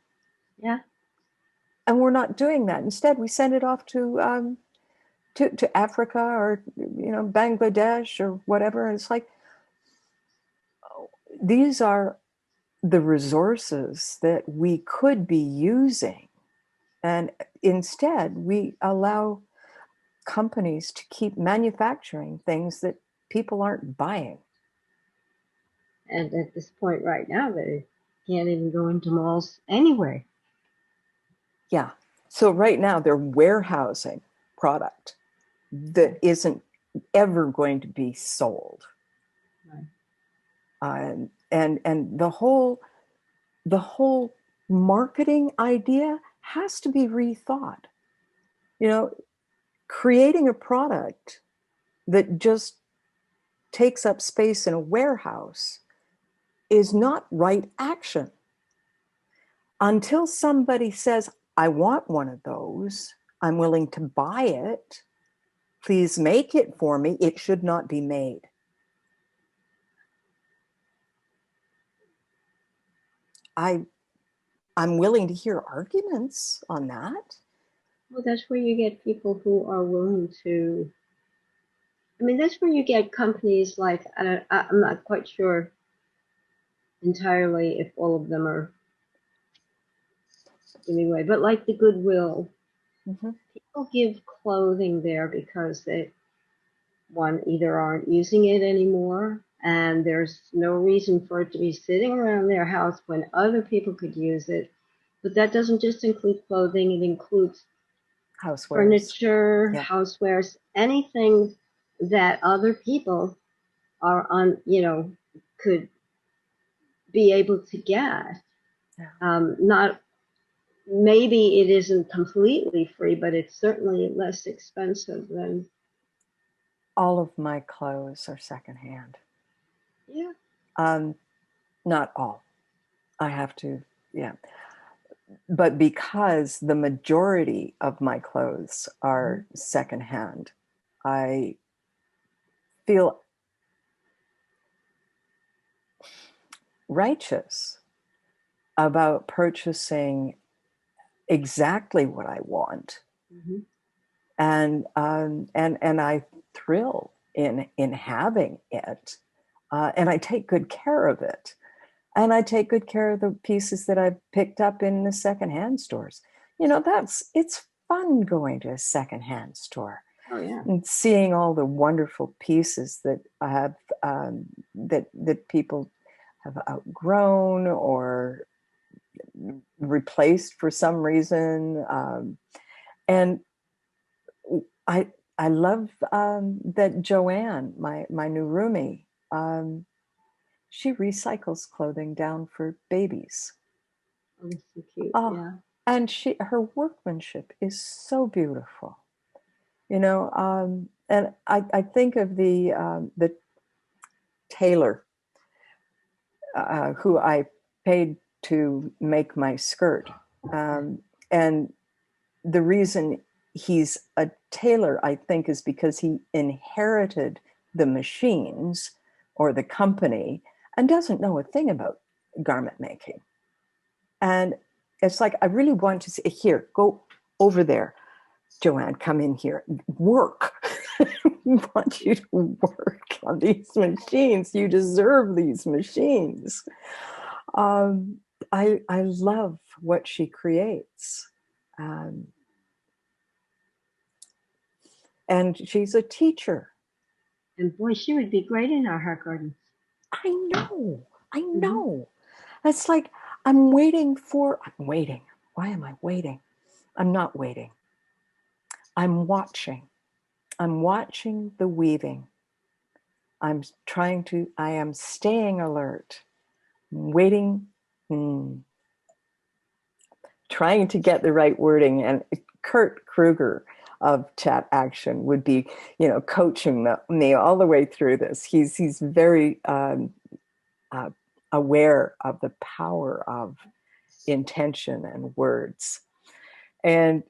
S2: Yeah.
S1: And we're not doing that. Instead, we send it off to Africa or Bangladesh or whatever. And it's like, these are the resources that we could be using, and instead we allow companies to keep manufacturing things that people aren't buying.
S2: And at this point right now, they can't even go into malls anyway.
S1: Yeah. So right now they're warehousing product that isn't ever going to be sold. Right. And the whole marketing idea has to be rethought. Creating a product that just takes up space in a warehouse is not right action. Until somebody says, I want one of those, I'm willing to buy it, please make it for me, it should not be made. I'm willing to hear arguments on that.
S2: Well, that's where you get people who are willing to, that's where you get companies like, I'm not quite sure entirely if all of them are giving away, but like the Goodwill, people give clothing there because they, one, either aren't using it anymore, and there's no reason for it to be sitting around their house when other people could use it. But that doesn't just include clothing, it includes
S1: housewares,
S2: furniture, housewares, anything that other people are on, could be able to get.
S1: Yeah.
S2: Not maybe it isn't completely free, but it's certainly less expensive than.
S1: All of my clothes are secondhand.
S2: Yeah.
S1: Not all. I have to, yeah. But because the majority of my clothes are secondhand, I feel righteous about purchasing exactly what I want,
S2: Mm-hmm.
S1: and I thrill in having it, and I take good care of it, and I take good care of the pieces that I've picked up in the secondhand stores. It's fun going to a secondhand store
S2: Oh yeah.
S1: and seeing all the wonderful pieces that have that people have outgrown or replaced for some reason, and I I love that Joanne, my new roomie, she recycles clothing down for babies.
S2: Oh, that's so cute.
S1: Oh,
S2: Yeah.
S1: and her workmanship is so beautiful. And I think of the tailor who I paid to make my skirt. And the reason he's a tailor, I think, is because he inherited the machines or the company and doesn't know a thing about garment making. And it's like, I really want to say, here, go over there. Joanne, come in here, work. I want you to work on these machines. You deserve these machines. I love what she creates. And she's a teacher.
S2: And boy, she would be great in our heart gardens.
S1: I know.
S2: Mm-hmm.
S1: It's like I'm waiting. Why am I waiting? I'm not waiting. I'm watching. I'm watching the weaving. I am staying alert, waiting, trying to get the right wording. And Kurt Kruger of Chat Action would be, coaching me all the way through this. He's very aware of the power of intention and words. And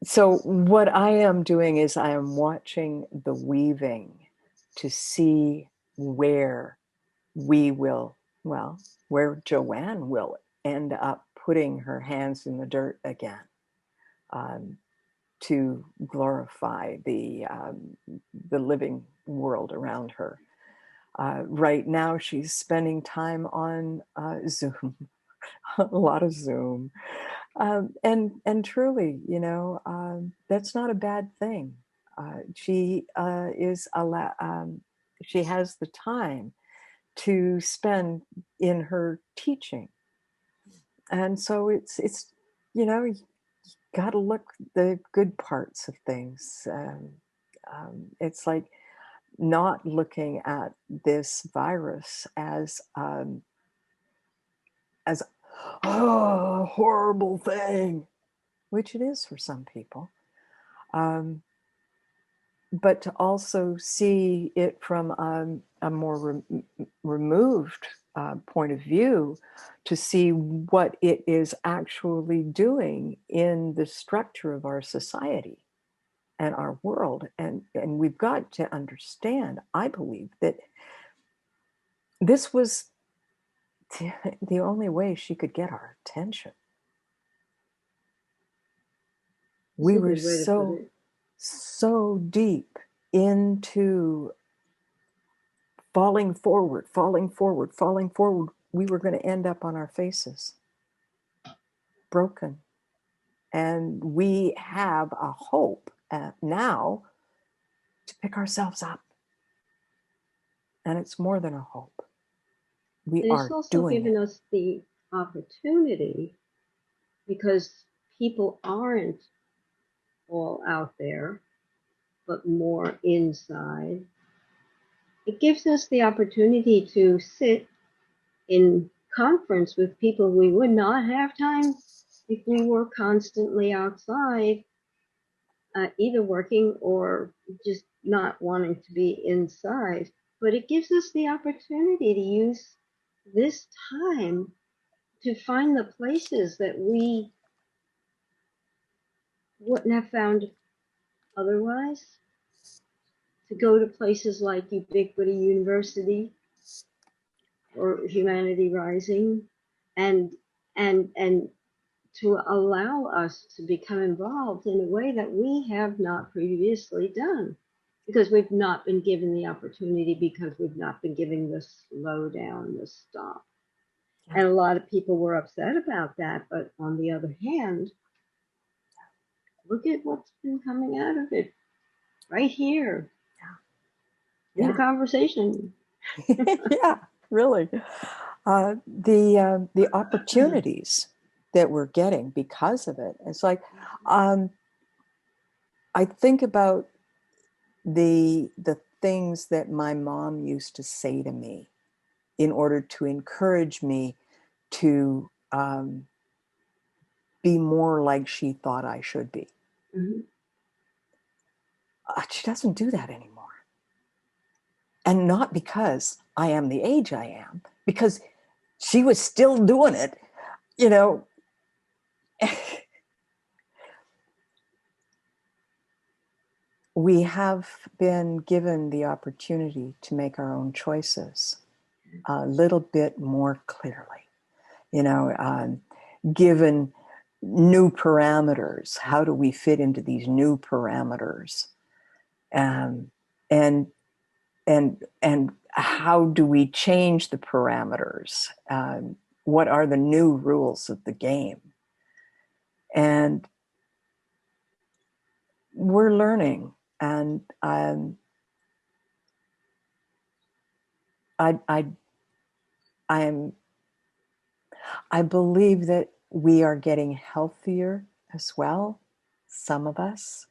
S1: so what I am doing is I am watching the weaving to see where where Joanne will end up putting her hands in the dirt again, to glorify the living world around her. Right now, she's spending time on Zoom, a lot of Zoom, and truly, that's not a bad thing. She she has the time to spend in her teaching, and so it's you got to look the good parts of things. It's like not looking at this virus as a horrible thing, which it is for some people, but to also see it from a more removed point of view, to see what it is actually doing in the structure of our society and our world. And we've got to understand, I believe, that this was the only way she could get our attention.
S2: That's
S1: We
S2: a
S1: were
S2: good way to put it.
S1: so deep into falling forward, we were going to end up on our faces, broken. And we have a hope now to pick ourselves up. And it's more than a hope. We
S2: And it's
S1: are
S2: also
S1: doing
S2: given
S1: it.
S2: us the opportunity, because people aren't all out there, but more inside. It gives us the opportunity to sit in conference with people we would not have time if we were constantly outside, either working or just not wanting to be inside. But it gives us the opportunity to use this time to find the places that we wouldn't have found otherwise, to go to places like Ubiquity University or Humanity Rising, and and to allow us to become involved in a way that we have not previously done, because we've not been given the opportunity, because we've not been given the slow down, the stop. And a lot of people were upset about that, but on the other hand, look at what's been coming out of it right here in the conversation.
S1: Yeah, really. The opportunities that we're getting because of it. It's like, I think about the things that my mom used to say to me in order to encourage me to be more like she thought I should be.
S2: Mm-hmm.
S1: She doesn't do that anymore. And not because I am the age I am, because she was still doing it, you know. We have been given the opportunity to make our own choices a little bit more clearly, given new parameters. How do we fit into these new parameters? And how do we change the parameters? What are the new rules of the game? And we're learning, and I believe that we are getting healthier as well, some of us.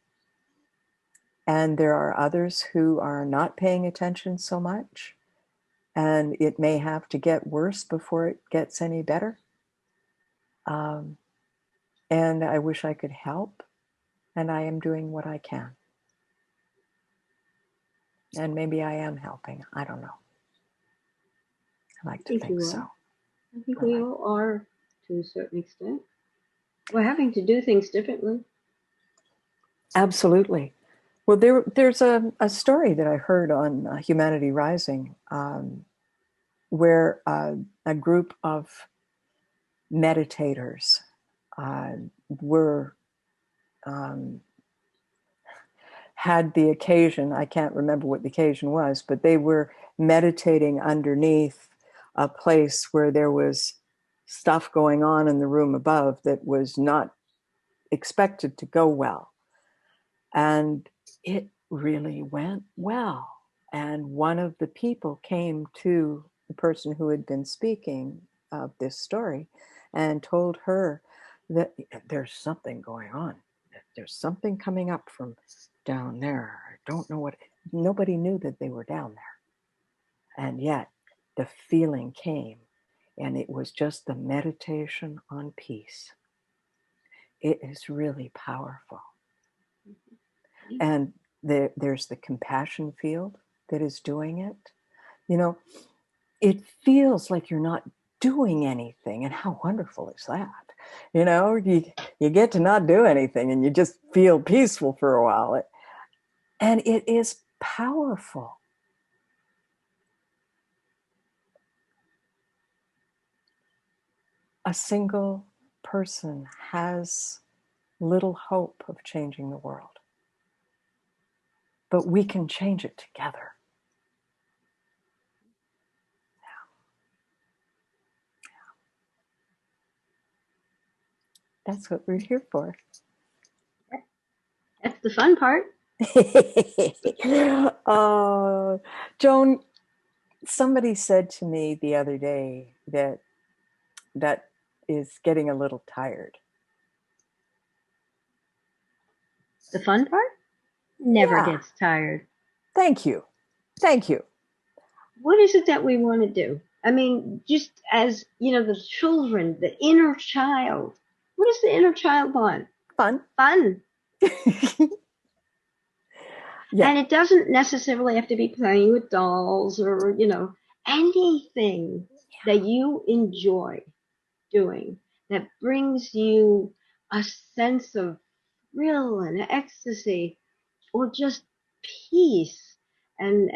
S1: And there are others who are not paying attention so much. And it may have to get worse before it gets any better. And I wish I could help. And I am doing what I can. And maybe I am helping. I don't know. I like to think so.
S2: I think we all are, to a certain extent. We're having to do things differently.
S1: Absolutely. Well, there's a story that I heard on Humanity Rising, where a group of meditators were had the occasion, I can't remember what the occasion was, but they were meditating underneath a place where there was stuff going on in the room above that was not expected to go well. And it really went well. And one of the people came to the person who had been speaking of this story and told her that there's something going on. There's something coming up from down there. I don't know what. Nobody knew that they were down there. And yet the feeling came, and it was just the meditation on peace. It is really powerful. And there's the compassion field that is doing it. It feels like you're not doing anything. And how wonderful is that? You get to not do anything and you just feel peaceful for a while. And it is powerful. A single person has little hope of changing the world. But we can change it together. That's what we're here for.
S2: That's the fun part.
S1: Joan, somebody said to me the other day that is getting a little tired.
S2: The fun part never gets tired.
S1: Thank you.
S2: What is it that we want to do? I mean, just as, the children, the inner child. What does the inner child want?
S1: Fun.
S2: Fun.
S1: Yeah.
S2: And it doesn't necessarily have to be playing with dolls or, anything that you enjoy doing that brings you a sense of thrill and ecstasy or just peace and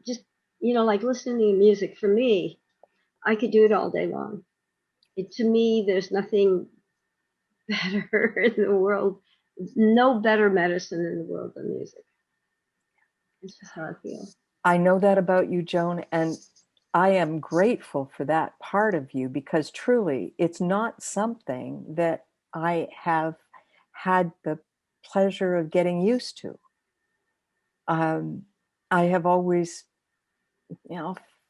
S2: just, like listening to music. For me, I could do it all day long. To me, there's nothing better in the world, no better medicine in the world than music. It's just how I feel.
S1: I know that about you, Joan, and I am grateful for that part of you, because truly it's not something that I have had the pleasure of getting used to. I have always,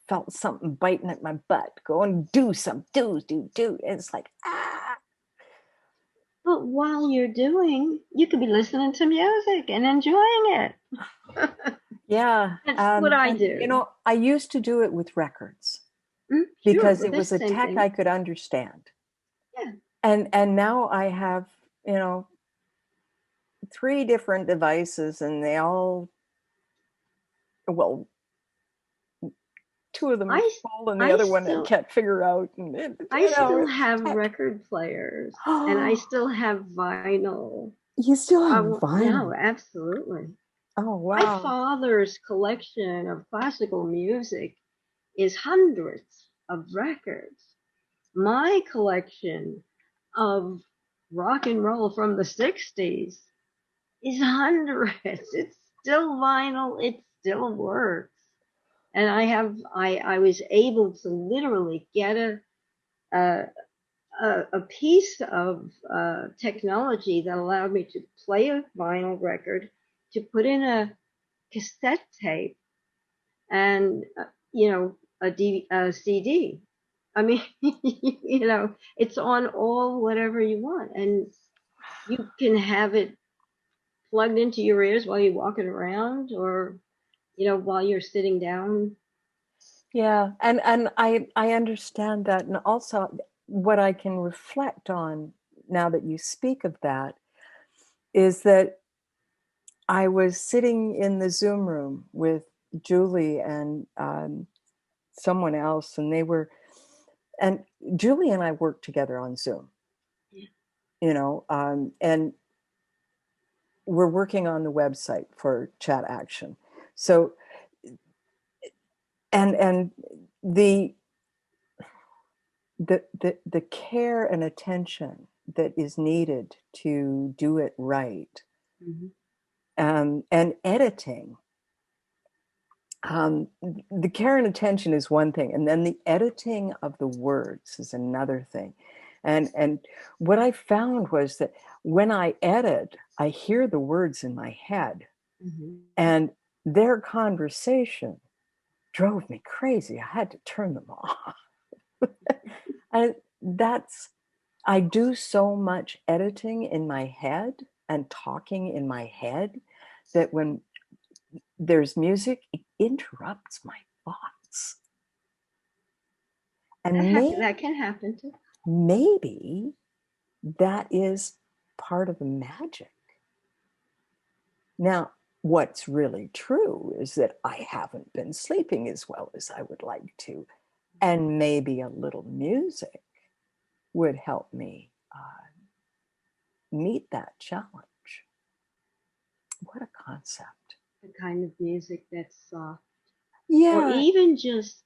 S1: felt something biting at my butt, going, do some, do. It's like, ah.
S2: But while you're doing, you could be listening to music and enjoying it.
S1: Yeah.
S2: That's what I do.
S1: I used to do it with records
S2: Sure,
S1: because it was a tech I could understand.
S2: Yeah.
S1: And now I have, 3 different devices, and they all, well, 2 of them are full and the other one I can't figure out. And
S2: I still have record players and I still have vinyl.
S1: You still have vinyl?
S2: No, absolutely.
S1: Oh, wow.
S2: My father's collection of classical music is hundreds of records. My collection of rock and roll from the 60s is hundreds. It's still vinyl. It still works. And I was able to literally get a piece of technology that allowed me to play a vinyl record, to put in a cassette tape, and a CD. I mean, it's on all whatever you want, and you can have it plugged into your ears while you're walking around, or while you're sitting down.
S1: Yeah, and I understand that, and also what I can reflect on now that you speak of that is that I was sitting in the Zoom room with Julie and someone else, and and Julie and I worked together on Zoom. Yeah. And we're working on the website for Chat Action. So, and the care and attention that is needed to do it right, and editing. The care and attention is one thing, and then the editing of the words is another thing. And what I found was that when I edit, I hear the words in my head, and their conversation drove me crazy. I had to turn them off. And I do so much editing in my head and talking in my head that when there's music, it interrupts my thoughts. And
S2: that can happen too.
S1: Maybe that is part of the magic. Now, what's really true is that I haven't been sleeping as well as I would like to. And maybe a little music would help me meet that challenge. What a concept.
S2: The kind of music that's soft.
S1: Yeah.
S2: Or even just,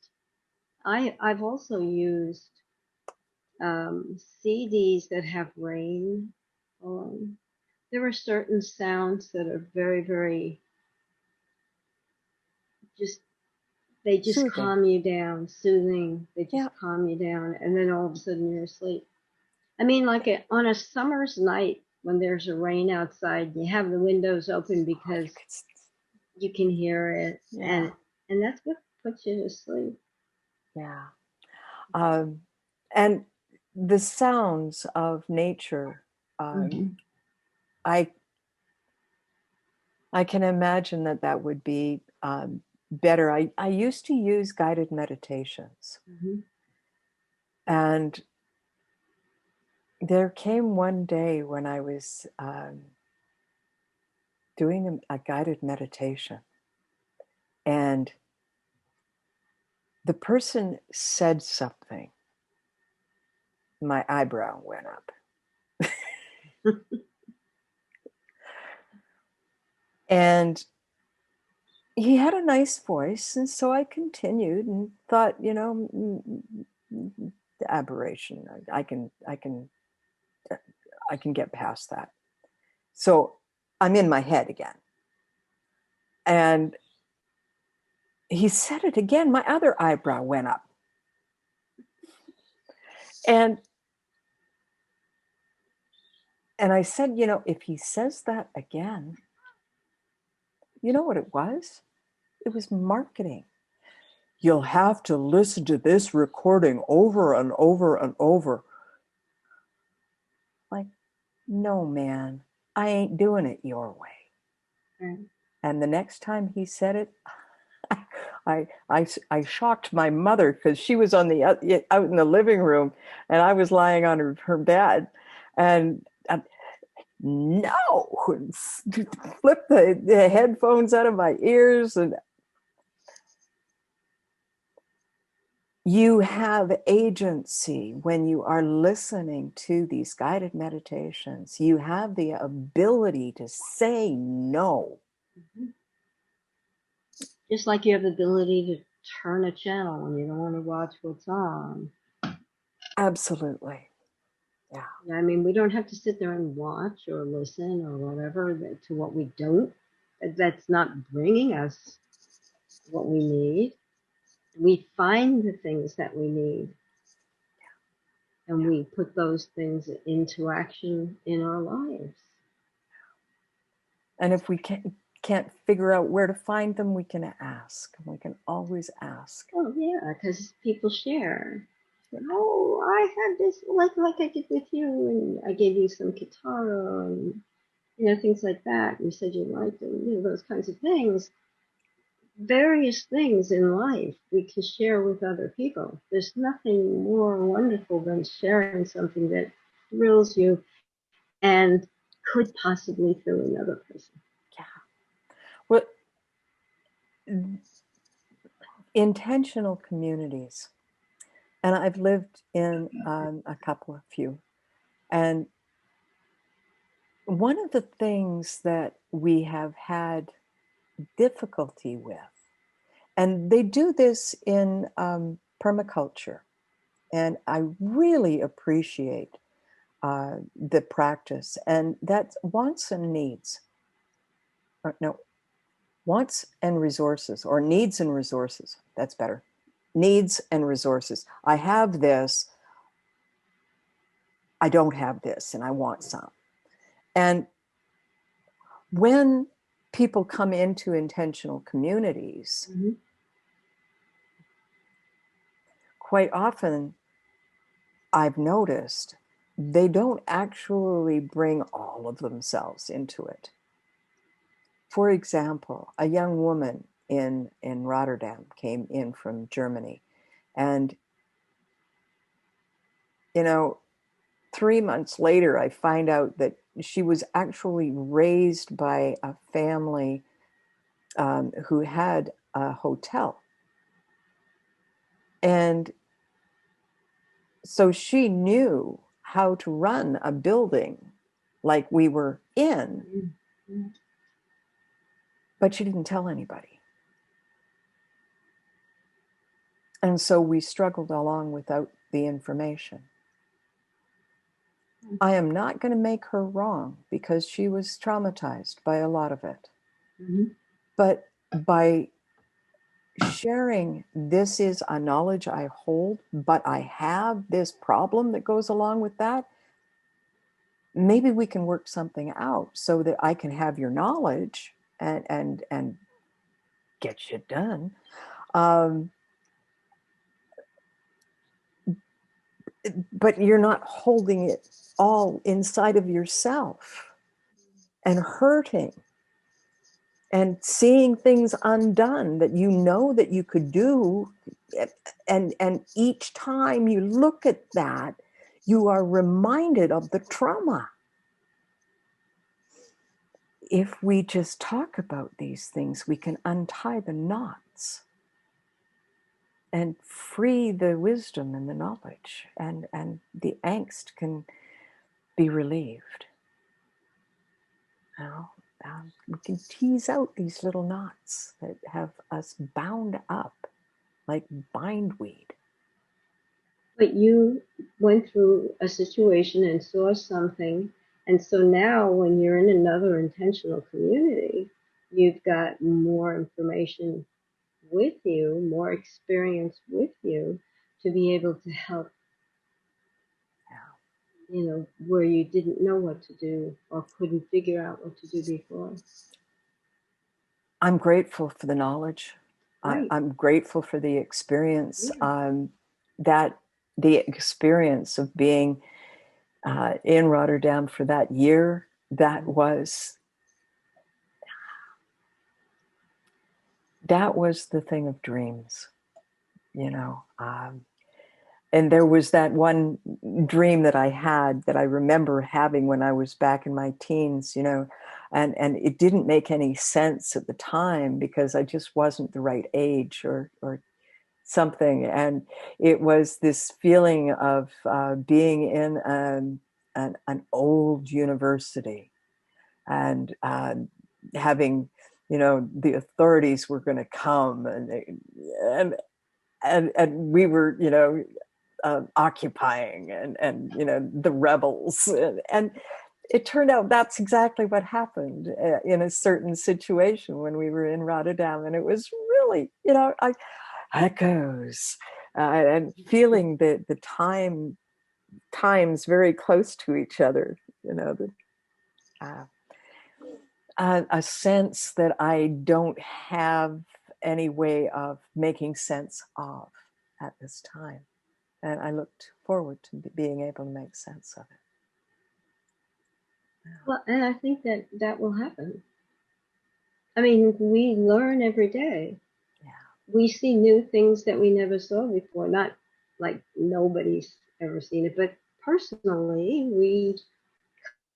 S2: I've also used CDs that have rain on. There are certain sounds that are very, very they just soothing. Calm you down, soothing. They just calm you down, and then all of a sudden you're asleep. I mean, like on a summer's night when there's a rain outside, you have the windows open because you can hear it, and that's what puts you to sleep.
S1: Yeah. And the sounds of nature, I can imagine that would be better. I used to use guided meditations.
S2: Mm-hmm.
S1: And there came one day when I was doing a guided meditation, and the person said something. My eyebrow went up. And he had a nice voice, and so I continued and thought, the aberration. I can get past that. So I'm in my head again. And he said it again. My other eyebrow went up. And I said, if he says that again, you know what it was? It was marketing. You'll have to listen to this recording over and over and over. Like, no, man, I ain't doing it your way.
S2: Right.
S1: And the next time he said it, I shocked my mother, because she was out in the living room and I was lying on her bed, and no, flip the headphones out of my ears. And you have agency when you are listening to these guided meditations. You have the ability to say no.
S2: Mm-hmm. Just like you have the ability to turn a channel when you don't want to watch what's on.
S1: Absolutely. Yeah.
S2: I mean, we don't have to sit there and watch or listen or whatever to what we don't. That's not bringing us what we need. We find the things that we need, and we put those things into action in our lives.
S1: And if we can't figure out where to find them, we can ask. We can always ask.
S2: Oh yeah, because people share. Oh, I had this, like I did with you, and I gave you some guitar, and things like that. You said you liked them, those kinds of things. Various things in life we can share with other people. There's nothing more wonderful than sharing something that thrills you and could possibly thrill another person.
S1: Yeah. Well, intentional communities. And I've lived in a couple of few. And one of the things that we have had difficulty with, and they do this in permaculture, and I really appreciate the practice, and that's wants and needs. No, wants and resources, or needs and resources. That's better. Needs and resources. I have this, I don't have this, and I want some. And when people come into intentional communities,
S2: Mm-hmm.
S1: quite often I've noticed they don't actually bring all of themselves into it. For example, a young woman in Rotterdam came in from Germany, and 3 months later, I find out that she was actually raised by a family who had a hotel. And so she knew how to run a building like we were in,
S2: Mm-hmm.
S1: but she didn't tell anybody. And so we struggled along without the information. I am not going to make her wrong, because she was traumatized by a lot of it.
S2: Mm-hmm.
S1: But by sharing, this is a knowledge I hold, but I have this problem that goes along with that, maybe we can work something out so that I can have your knowledge and get shit done. But you're not holding it all inside of yourself and hurting. and seeing things undone that you know that you could do. And each time you look at that, you are reminded of the trauma. If we just talk about these things, we can untie the knots and free the wisdom and the knowledge, and the angst can be relieved. Now, we can tease out these little knots that have us bound up like bindweed.
S2: But you went through a situation and saw something, and so now when you're in another intentional community, you've got more information with you, more experience with you to be able to help, you know, where you didn't know what to do or couldn't figure out what to do before.
S1: I'm grateful for the knowledge.
S2: Right.
S1: I'm grateful for the experience.
S2: Yeah.
S1: That the experience of being in Rotterdam for that year, that was the thing of dreams, you know. And there was that one dream that I had that I remember having when I was back in my teens, you know, and it didn't make any sense at the time because I just wasn't the right age or something. And it was this feeling of being in an old university and having, you know, the authorities were going to come and we were, you know, occupying and you know, the rebels, and it turned out that's exactly what happened in a certain situation when we were in Rotterdam, and it was really, you know, echoes and feeling the times very close to each other, you know, a sense that I don't have any way of making sense of at this time. And I looked forward to being able to make sense of it. Yeah.
S2: Well, and I think that will happen. I mean, we learn every day.
S1: Yeah.
S2: We see new things that we never saw before. Not like nobody's ever seen it, but personally, we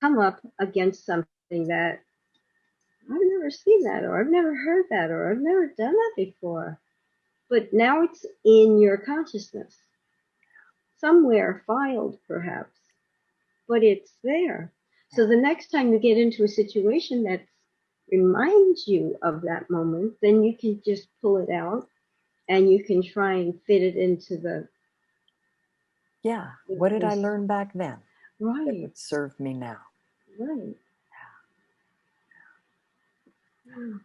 S2: come up against something that I've never seen that, or I've never heard that, or I've never done that before. But now it's in your consciousness, somewhere filed perhaps, but it's there. So the next time you get into a situation that reminds you of that moment, then you can just pull it out and you can try and fit it into the.
S1: Yeah. What did I learn back then?
S2: Right.
S1: That would serve me now.
S2: Right. Yeah.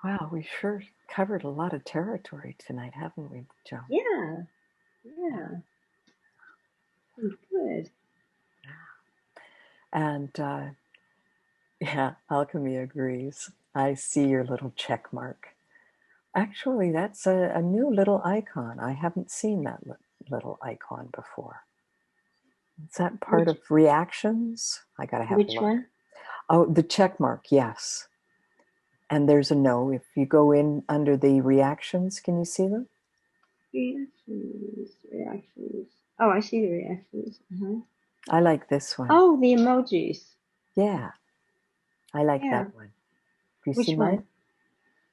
S1: Wow, we sure covered a lot of territory tonight, haven't we, Joan?
S2: Yeah. Yeah. Good.
S1: And yeah, Alchemy agrees. I see your little check mark. Actually, that's a new little icon. I haven't seen that little icon before. Is that part of reactions? I gotta have a look.
S2: Which one?
S1: Oh, the check mark, yes. And there's a no. If you go in under the reactions, can you see them?
S2: Reactions. Oh, I see the reactions.
S1: I like this one.
S2: Oh, the emojis.
S1: Yeah, I like that one. Do you
S2: Which
S1: see
S2: one?
S1: mine?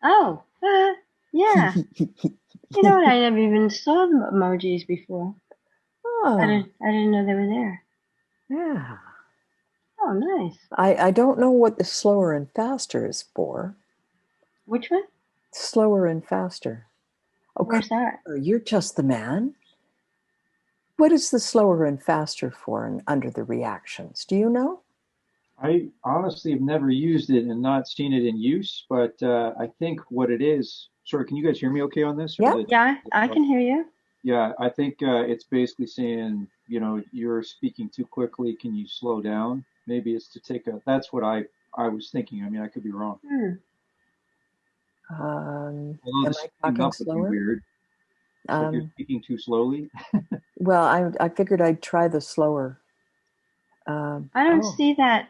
S2: Oh, yeah. You know what? I never even saw the emojis before.
S1: Oh.
S2: I didn't know they were there.
S1: Yeah.
S2: Oh, nice.
S1: I don't know what the slower and faster is for.
S2: Which one?
S1: Slower and faster. Oh,
S2: where's that?
S1: You're just the man. What is the slower and faster for and under the reactions? Do you know?
S4: I honestly have never used it and not seen it in use, but I think what it is. Sorry, can you guys hear me okay on this?
S1: Yeah.
S2: Yeah, I can hear you.
S4: Yeah, I think it's basically saying, you know, you're speaking too quickly. Can you slow down? Maybe it's to take a. That's what I was thinking. I mean, I could be wrong.
S1: Am
S4: Although
S1: I talking
S4: up would be
S1: slower?
S4: weird. So you're speaking too slowly.
S1: Well, I figured I'd try the slower.
S2: I don't see that.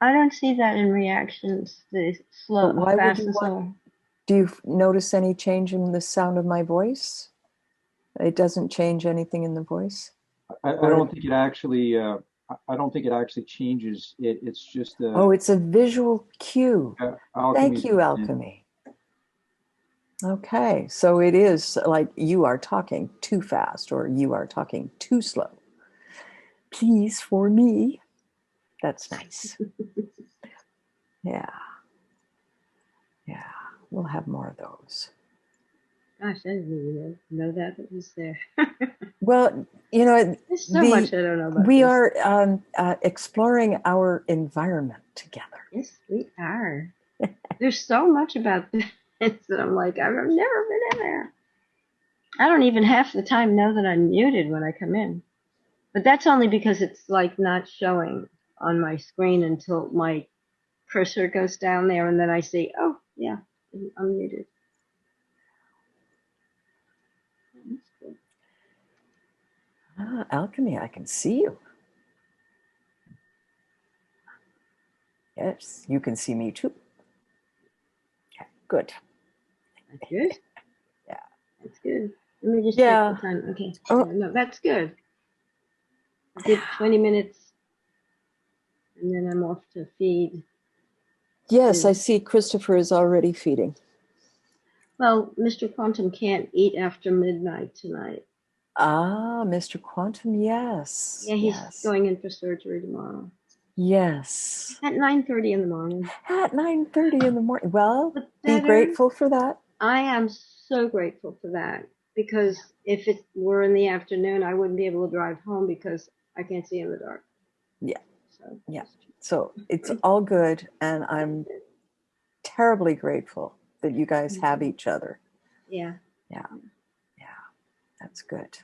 S2: I don't see that in reactions. The slow,
S1: But why would
S2: fast
S1: you
S2: and
S1: want?
S2: slow.
S1: Do you notice any change in the sound of my voice? It doesn't change anything in the voice.
S4: I don't think it actually. I don't think it actually changes it. It's just
S1: Oh, it's a visual cue.
S4: alchemy.
S1: Thank you, alchemy. Okay, so it is like you are talking too fast or you are talking too slow. Please, for me. That's nice. Yeah. Yeah, we'll have more of those.
S2: Gosh, I didn't even know that it was there.
S1: Well, you know,
S2: There's so much I don't know about
S1: we
S2: this.
S1: are exploring our environment together.
S2: Yes, we are. There's so much about this that I'm like, I've never been in there. I don't even half the time know that I'm muted when I come in. But that's only because it's like not showing on my screen until my cursor goes down there and then I see, oh, yeah, I'm muted. That's cool.
S1: Ah, alchemy, I can see you. Yes, you can see me too. Okay, good.
S2: That's good.
S1: Yeah.
S2: That's good. Let me just
S1: Yeah.
S2: check the time. Okay.
S1: Oh.
S2: No, that's good. I did 20 minutes and then I'm off to feed.
S1: Yes, I see Christopher is already feeding.
S2: Well, Mr. Quantum can't eat after midnight tonight.
S1: Ah, Mr. Quantum, yes.
S2: Yeah, he's going in for surgery tomorrow.
S1: Yes.
S2: At 9:30 in the morning.
S1: At 9:30 in the morning. Well, be grateful for that.
S2: I am so grateful for that because if it were in the afternoon, I wouldn't be able to drive home because I can't see in the dark.
S1: Yeah.
S2: So,
S1: yeah. So it's all good, and I'm terribly grateful that you guys have each other.
S2: Yeah.
S1: Yeah. Yeah. That's good.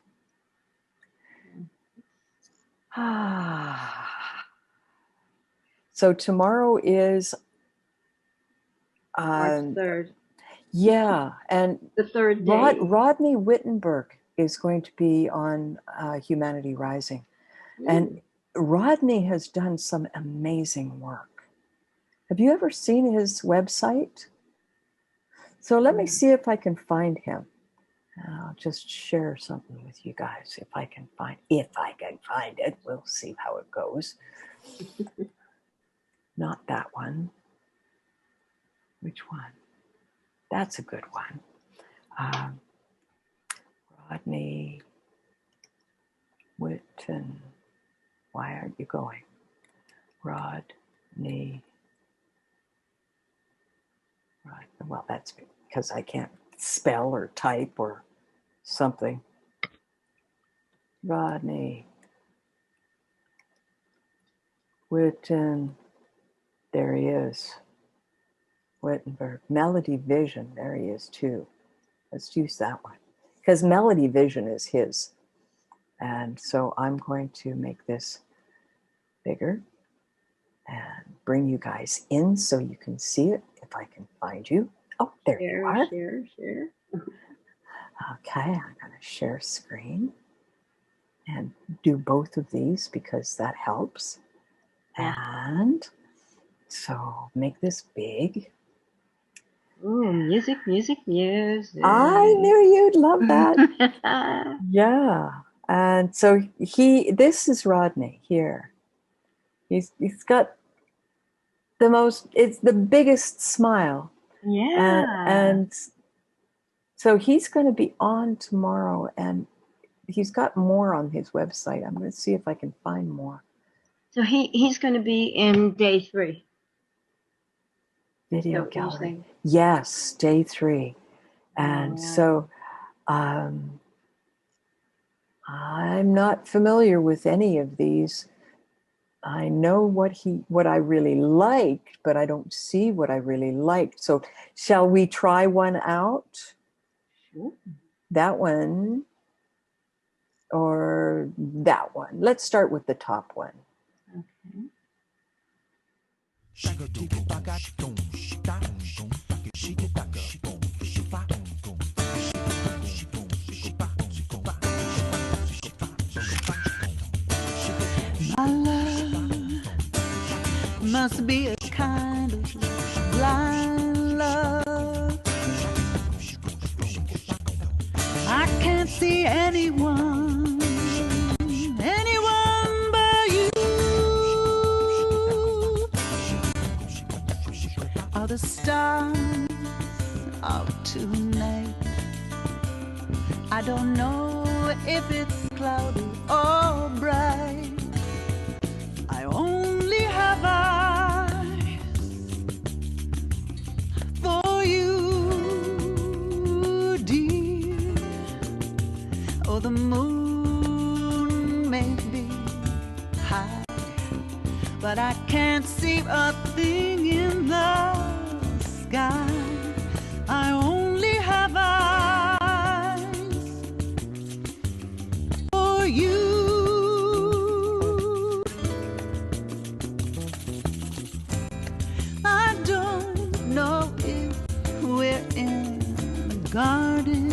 S1: Ah. So tomorrow is
S2: March 3rd.
S1: Yeah, and
S2: the third day.
S1: Rodney Wittenberg is going to be on Humanity Rising. And Rodney has done some amazing work. Have you ever seen his website? So let me see if I can find him. I'll just share something with you guys if I can find it. We'll see how it goes. Not that one. Which one? That's a good one. Rodney Witten. Why aren't you going? Rodney. Well, that's because I can't spell or type or something. Rodney Witten. There he is. Wittenberg. Melody Vision. There he is too. Let's use that one. Because Melody Vision is his. And so I'm going to make this bigger and bring you guys in so you can see it if I can find you. Oh, there you are.
S2: Share.
S1: Okay, I'm going to share screen and do both of these because that helps. Yeah. And so make this big.
S2: Oh, music.
S1: I knew you'd love that. Yeah. And so this is Rodney here. He's got it's the biggest smile.
S2: Yeah.
S1: And so he's going to be on tomorrow, and he's got more on his website. I'm going to see if I can find more.
S2: So he's going to be in day 3.
S1: Video gallery. Yes, day 3. And so I'm not familiar with any of these. I know what I really liked, but I don't see what I really liked. So shall we try one out?
S2: Sure.
S1: That one or that one? Let's start with the top one.
S2: Okay.
S5: My must be a kind of blind love. I can't see anyone, anyone but you. Are the stars out tonight? I don't know if it's cloudy or bright. I only have eyes for you, dear. Oh, the moon may be high, but I can't see a thing in the sky. I only have eyes for you. I don't know if we're in a garden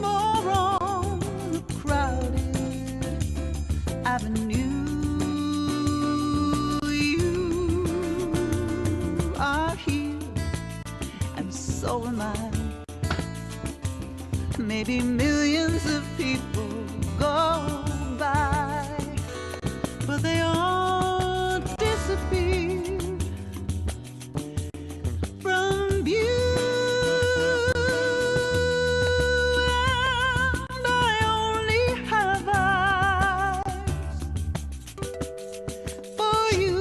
S5: or on a crowded avenue. You are here, and so am I. Maybe millions of people go by, but they all disappear from view. And I only have eyes for you.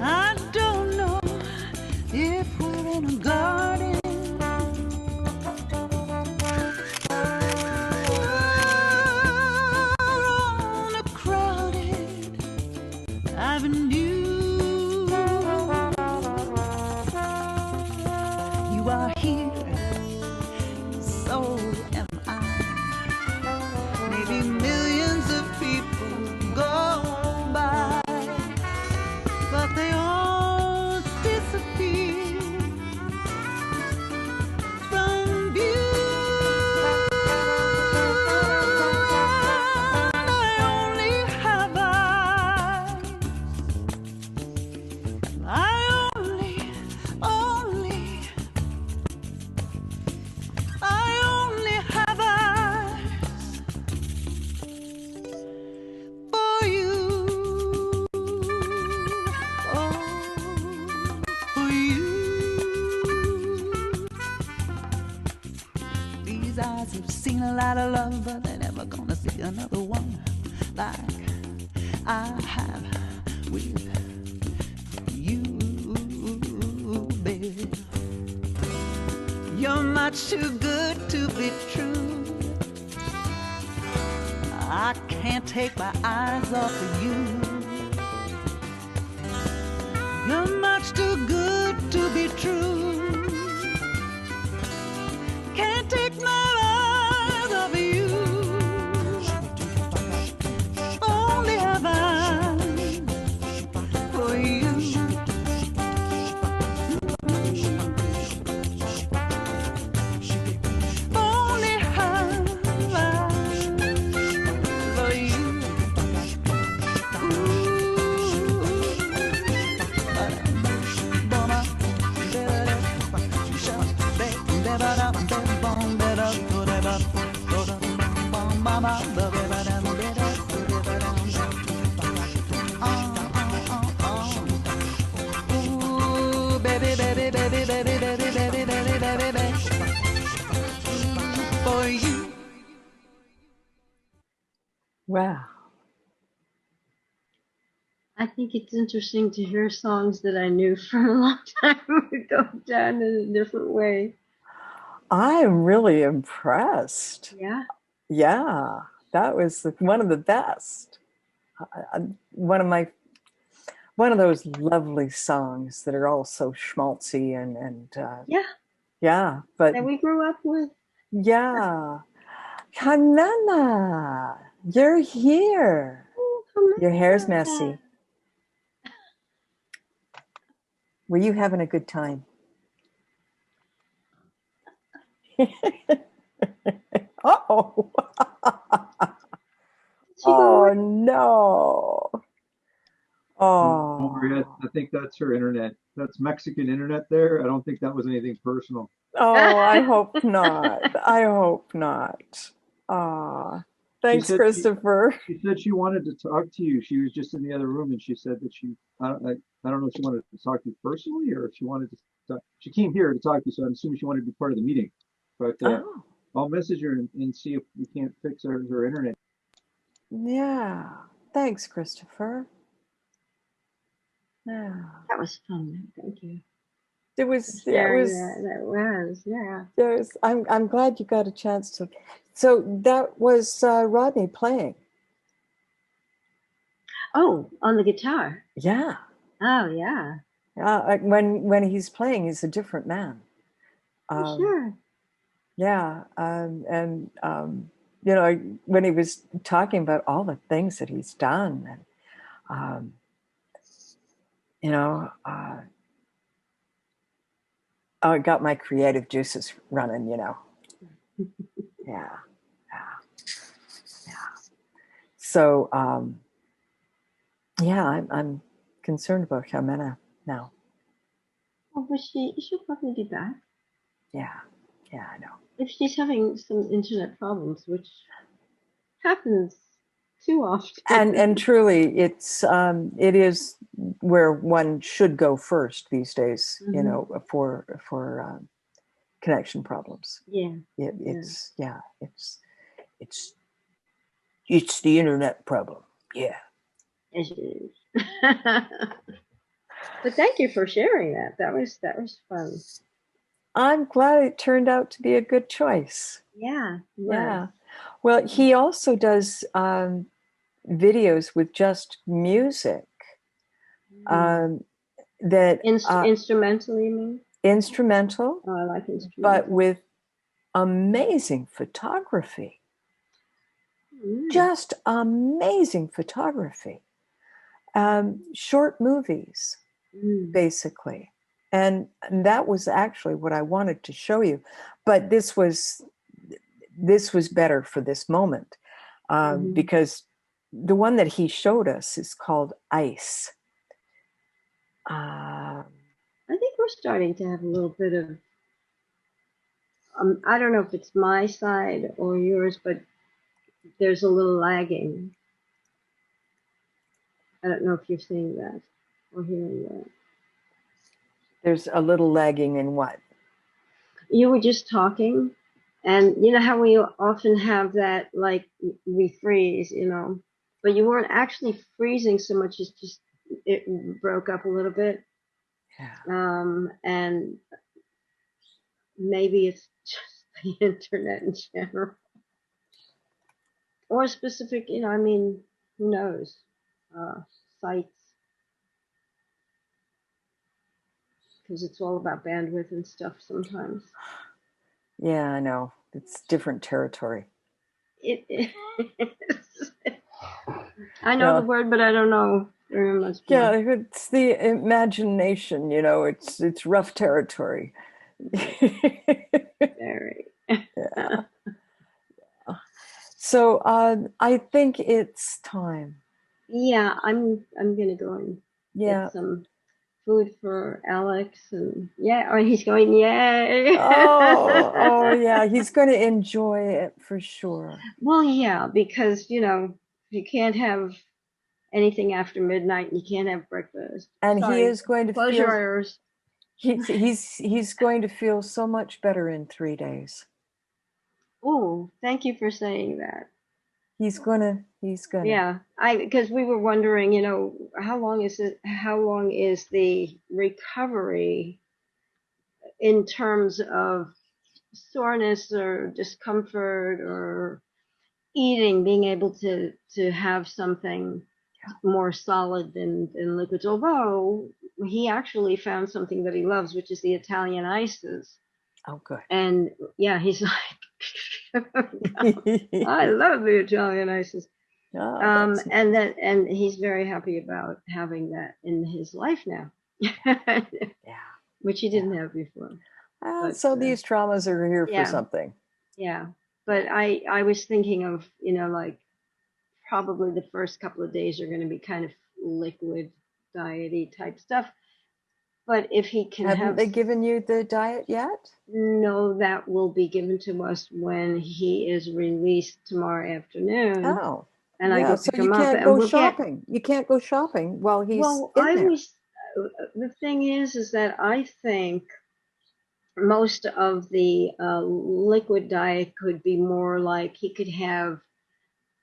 S5: I don't know if we're in a garden or on a crowded avenue. You are here, so am I. Maybe millions of people go by, but they all disappear from view. And I only have eyes. I only have eyes for you. Oh, for you. These eyes have seen a lot of love, but they're never gonna see another one like I have with you, baby. You're much too good to be true. I can't take my eyes off of you. You're much too good to be true. Can't take my eyes off of you. Only have eyes for you. Only have eyes for you. Ooh, baby, baby, baby, baby, baby, baby, baby, baby, baby.
S2: I think it's interesting to hear songs that I knew from a long time ago done in a different way.
S1: I'm really impressed.
S2: Yeah.
S1: Yeah, that was one of the best. One of those lovely songs that are all so schmaltzy and
S2: Yeah.
S1: yeah, but
S2: That we grew up with.
S1: yeah. Hanana, you're here.
S2: Oh,
S1: Your hair's
S2: Amanda.
S1: messy. Were you having a good time? Oh.
S2: Did she go away?
S1: Oh no.
S4: Don't worry,
S1: Oh.
S4: I think that's her internet. That's Mexican internet there. I don't think that was anything personal.
S1: Oh, I hope not. I hope not.
S4: She
S1: Thanks,
S4: said
S1: Christopher.
S4: she said she wanted to talk to you. She was just in the other room, and she said that I don't know if she wanted to talk to you personally or if she wanted to talk. She came here to talk to you, so I'm assuming she wanted to be part of the meeting. But
S1: Oh,
S4: I'll message her and see if we can't fix her internet.
S1: yeah. Thanks, Christopher. Yeah.
S2: That was fun. Thank you
S1: It
S2: for
S1: was,
S2: sharing that. That was, yeah.
S1: I'm glad you got a chance to. So that was Rodney playing.
S2: Oh, on the guitar.
S1: Yeah.
S2: Oh, yeah.
S1: When he's playing, he's a different man.
S2: Sure.
S1: Yeah. And you know, when he was talking about all the things that he's done, and you know, oh, it got my creative juices running. You know. Yeah. So yeah, I'm concerned about Jimena now.
S2: Oh, but she'll probably be back.
S1: Yeah, I know.
S2: If she's having some internet problems, which happens too often.
S1: And truly, it is where one should go first these days. You know, for connection problems.
S2: Yeah.
S1: It's it's the internet problem. Yeah.
S2: It is. But thank you for sharing that. That was fun.
S1: I'm glad it turned out to be a good choice.
S2: Yeah.
S1: Yeah. Well, he also does videos with just music. That
S2: instrumental, you mean?
S1: Instrumental.
S2: Oh, I like instrumental.
S1: But with amazing photography. Just amazing photography. Short movies, basically. And that was actually what I wanted to show you. But this was better for this moment because the one that he showed us is called Ice.
S2: I think we're starting to have a little bit of, I don't know if it's my side or yours, but there's a little lagging. I don't know if you're seeing that or hearing that.
S1: There's a little lagging in what?
S2: You were just talking, and you know how we often have that, like, we freeze, you know, but you weren't actually freezing so much as just it broke up a little bit.
S1: Yeah.
S2: And maybe it's just the internet in general. Or specific, you know, I mean, who knows? Sites. Because it's all about bandwidth and stuff sometimes.
S1: Yeah, I know. It's different territory.
S2: It is. I know the word, but I don't know very much more.
S1: Yeah, it's the imagination, you know, it's rough territory.
S2: Very.
S1: Yeah. So I think it's time.
S2: Yeah, I'm gonna go and get some food for Alex, and he's going, yay.
S1: Oh yeah, he's going to enjoy it for sure.
S2: Well, yeah, because you know you can't have anything after midnight, and you can't have breakfast.
S1: And he is going to
S2: close your ears.
S1: He's going to feel so much better in 3 days.
S2: Oh, thank you for saying that.
S1: He's going to He's gonna.
S2: Yeah, because we were wondering, how long is the recovery in terms of soreness or discomfort or eating, being able to have something more solid than liquids. Although he actually found something that he loves, which is the Italian ices.
S1: Oh, good.
S2: And yeah, he's like, I love the Italian ices.
S1: Oh,
S2: and he's very happy about having that in his life now.
S1: yeah.
S2: Which he didn't have before.
S1: So these traumas are here for
S2: yeah.
S1: something.
S2: Yeah. But I was thinking of, like probably the first couple of days are going to be kind of liquid diety type stuff. But if he can
S1: Haven't they given you the diet yet?
S2: No, that will be given to us when he is released tomorrow afternoon.
S1: Oh.
S2: And I go pick him
S1: up.
S2: You can't
S1: go shopping. You can't go shopping while he's in there.
S2: The thing is that I think most of the liquid diet could be more like he could have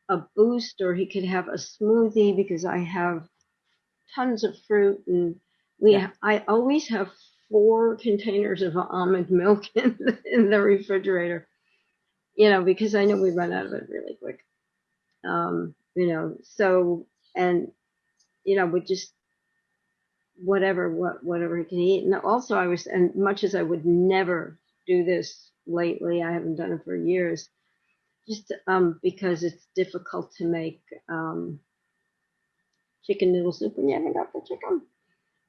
S2: a boost or he could have a smoothie, because I have tons of fruit, and I always have 4 containers of almond milk in the refrigerator, because I know we run out of it really quick. So, and with just whatever he can eat. And also and much as I would never do this lately, I haven't done it for years, just because it's difficult to make chicken noodle soup when you haven't got the chicken.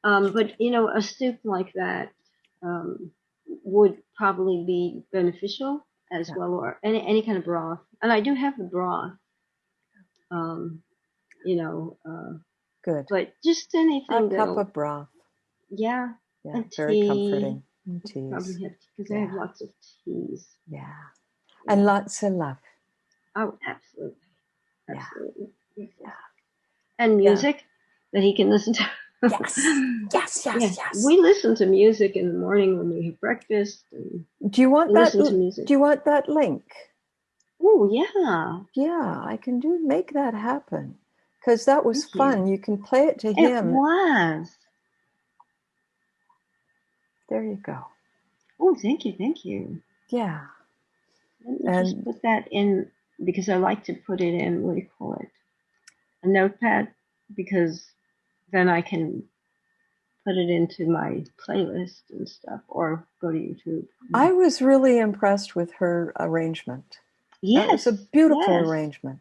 S2: But a soup like that would probably be beneficial as well, or any kind of broth. And I do have the broth.
S1: Good.
S2: But just anything.
S1: A cup of broth.
S2: Yeah.
S1: Yeah, very comforting. And teas.
S2: Probably because I have lots of teas.
S1: Yeah. And lots of love.
S2: Oh, absolutely. Absolutely.
S1: Yeah.
S2: And music that he can listen to.
S1: Yes.
S2: We listen to music in the morning when we have breakfast. And
S1: do you want that?
S2: To music.
S1: Do you want that link?
S2: Oh, yeah.
S1: Yeah, I can make that happen, because that was fun. You can play it to him.
S2: It was.
S1: There you go.
S2: Oh, thank you.
S1: Yeah.
S2: Let me just put that in, because I like to put it in, what do you call it? A notepad, because then I can put it into my playlist and stuff, or go to YouTube.
S1: I was really impressed with her arrangement.
S2: Yes.
S1: That was a beautiful arrangement.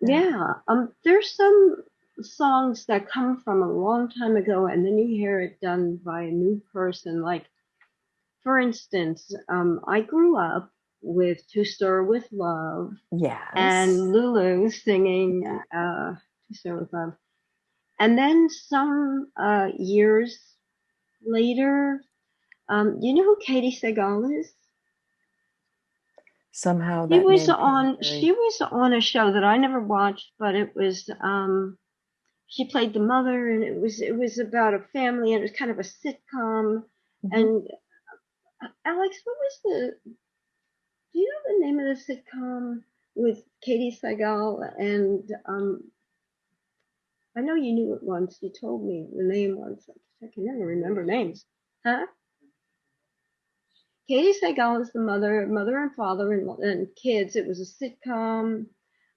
S2: Yeah. There's some songs that come from a long time ago, and then you hear it done by a new person. Like, for instance, I grew up with To Stir With Love.
S1: Yes.
S2: And Lulu singing To Stir With Love. And then some years later, you know who Katie Segal is?
S1: Somehow
S2: she was on a show that I never watched, but it was she played the mother, and it was about a family, and it was kind of a sitcom. Mm-hmm. And Alex, do you know the name of the sitcom with Katie Segal? And I know you knew it once. You told me the name once. I can never remember names. Huh? Katie Segal is the mother and father and kids. It was a sitcom.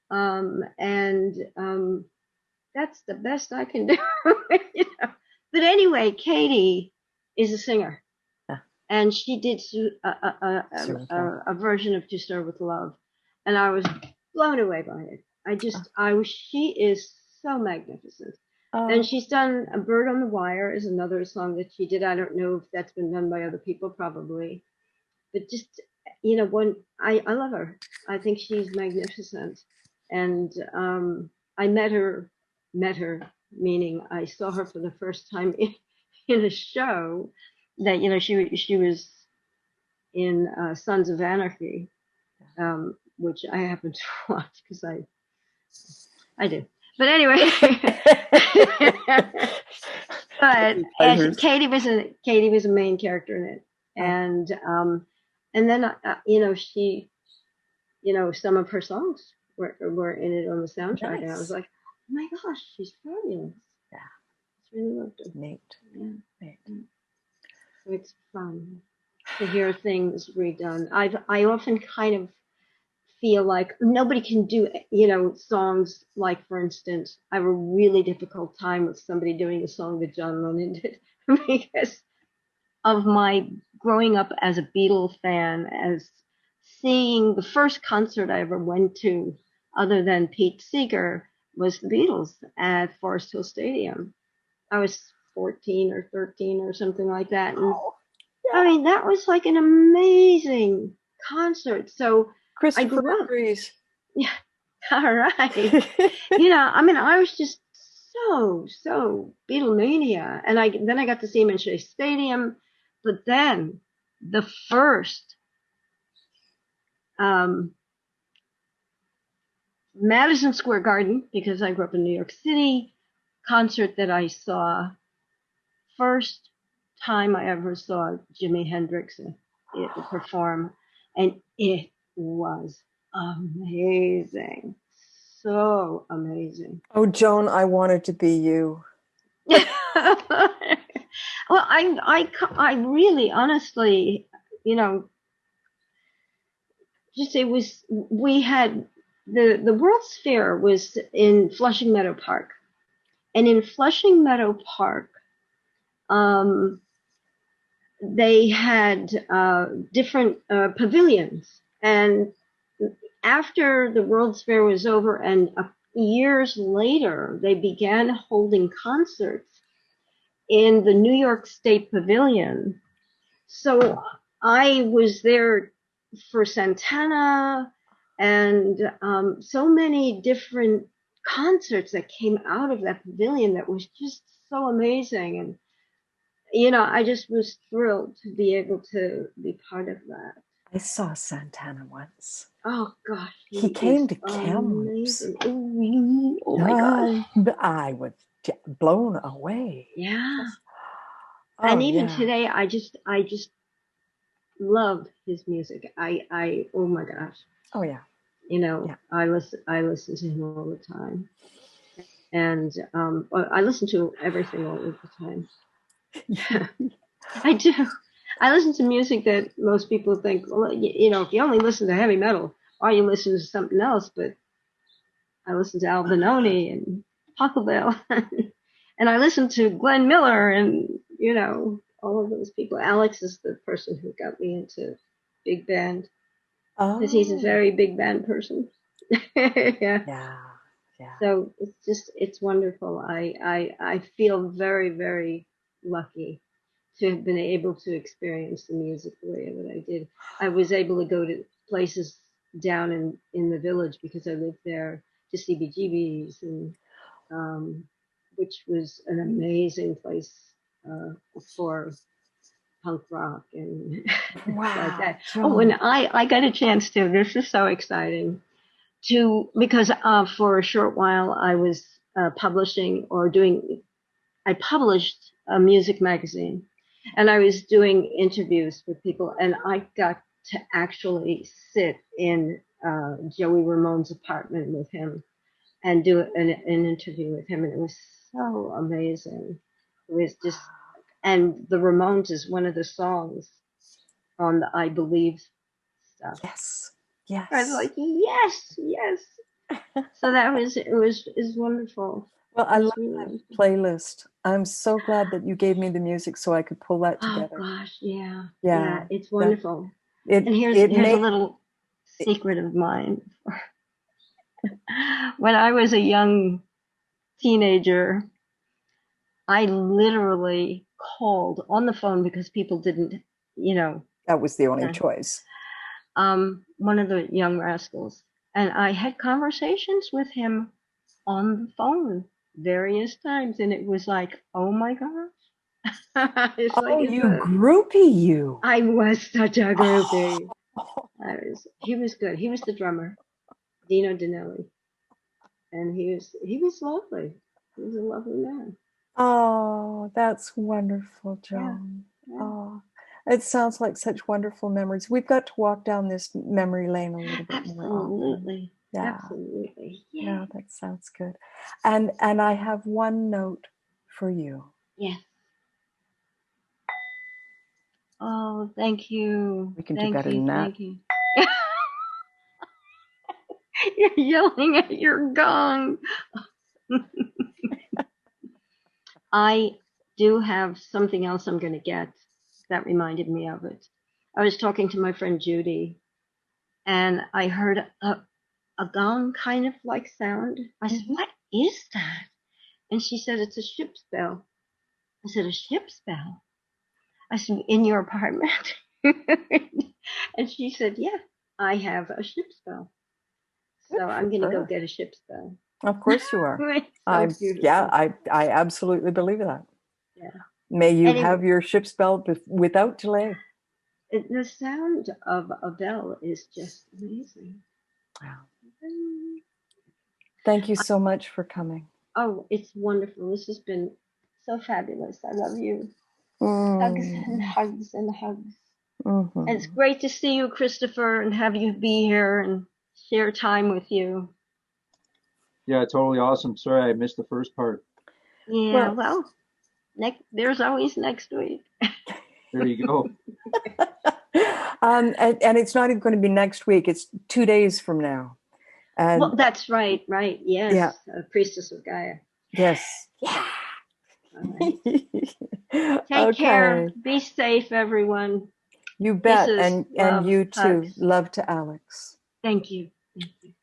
S2: And that's the best I can do. But anyway, Katie is a singer. And she did a version of To Stir With Love. And I was blown away by it. She is so magnificent. And she's done A Bird on the Wire is another song that she did. I don't know if that's been done by other people, probably. But just, when I love her. I think she's magnificent. And I met her, meaning I saw her for the first time in a show that, she was in Sons of Anarchy, which I happen to watch because I do. But anyway, Katie was a main character in it, and then she, some of her songs were in it on the soundtrack, and I was
S1: Nice.
S2: like, oh my gosh, she's fabulous.
S1: Yeah.
S2: It's really lovely.
S1: Neat.
S2: Yeah.
S1: Neat.
S2: So it's fun to hear things redone. I often kind of feel like nobody can do, songs like, for instance, I have a really difficult time with somebody doing a song that John Lennon did because of my growing up as a Beatles fan, as seeing the first concert I ever went to, other than Pete Seeger, was the Beatles at Forest Hill Stadium. I was 14 or 13 or something like that. And I mean, that was like an amazing concert. So I grew up.
S1: Agrees.
S2: Yeah. All right. I mean, I was just so Beatlemania. And then I got to see him in Shea Stadium. But then the first Madison Square Garden, because I grew up in New York City, concert that I saw, first time I ever saw Jimi Hendrix perform, and it was amazing. So amazing.
S1: Oh, Joan, I wanted to be you.
S2: Well, I really, honestly, just we had the World's Fair was in Flushing Meadow Park, and in Flushing Meadow Park, they had different pavilions, and after the World's Fair was over and years later, they began holding concerts in the New York State Pavilion. So I was there for Santana and so many different concerts that came out of that pavilion that was just so amazing. And, I just was thrilled to be able to be part of that.
S1: I saw Santana once.
S2: Oh gosh,
S1: he came to camps.
S2: Oh my gosh,
S1: I was blown away.
S2: Yeah.
S1: Oh,
S2: and even today, I just love his music. I oh my gosh.
S1: Oh yeah.
S2: I listen to him all the time, and I listen to everything all the time. I do. I listen to music that most people think, well, if you only listen to heavy metal, or you listen to something else. But I listen to Al Benoni and Pachelbel, and I listen to Glenn Miller, and all of those people. Alex is the person who got me into big band, because he's a very big band person.
S1: Yeah.
S2: So it's wonderful. I feel very, very lucky to have been able to experience the music the way that I did. I was able to go to places down in the village because I lived there, to CBGB's, and which was an amazing place for punk rock and like that. Oh, and I got a chance to. This is so exciting. Because for a short while I was publishing or doing. I published a music magazine, and I was doing interviews with people, and I got to actually sit in Joey Ramone's apartment with him and do an interview with him, and it was so amazing. It was just, and the Ramones is one of the songs on the I Believe stuff.
S1: Yes.
S2: I was like, yes. So it was wonderful.
S1: Well, I love that playlist. I'm so glad that you gave me the music so I could pull that together.
S2: Oh gosh, yeah, it's wonderful.
S1: And
S2: here's a little secret of mine. When I was a young teenager, I literally called on the phone because people didn't,
S1: that was the only choice.
S2: One of the Young Rascals, and I had conversations with him on the phone various times, and it was like, oh my gosh.
S1: Groupie, you.
S2: I was such a groupie. He was good. He was the drummer, Dino Danelli, and he was lovely. He was a lovely man.
S1: Oh, that's wonderful, Joan.
S2: Yeah.
S1: Oh, it sounds like such wonderful memories. We've got to walk down this memory lane a little bit more.
S2: Absolutely.
S1: Yeah.
S2: Absolutely.
S1: Yeah, that sounds good. And I have one note for you.
S2: Yes. Oh, thank you.
S1: We can do
S2: Thank
S1: better
S2: you.
S1: than that.
S2: Thank you. You're yelling at your gong. I do have something else I'm going to get that reminded me of it. I was talking to my friend Judy, and I heard a gong kind of like sound. I said, "What is that?" And she said, "It's a ship's bell." I said, "A ship's bell?" I said, "In your apartment?" And she said, "Yeah, I have a ship's bell. So I'm going to go get a ship's bell."
S1: Of course you are.
S2: It's so
S1: I
S2: beautiful.
S1: I absolutely believe that.
S2: Yeah.
S1: May you
S2: Anyway,
S1: have your ship's bell without delay.
S2: the sound of a bell is just amazing.
S1: Wow. Thank you so much for coming.
S2: Oh, it's wonderful. This has been so fabulous. I love you. Hugs and hugs and hugs.
S1: Mm-hmm.
S2: And it's great to see you, Christopher, and have you be here and share time with you.
S4: Yeah, totally awesome. Sorry, I missed the first part.
S2: Yeah, well, there's always next week.
S4: There you go.
S1: And it's not even going to be next week. It's 2 days from now. And
S2: Well, that's right. Yes.
S1: Yeah.
S2: Priestess of Gaia.
S1: Yes. Yeah.
S2: All right. Take care. Be safe, everyone.
S1: You bet.
S2: Kisses,
S1: And
S2: love,
S1: you too.
S2: hugs.
S1: Love to Alex.
S2: Thank you. Thank you.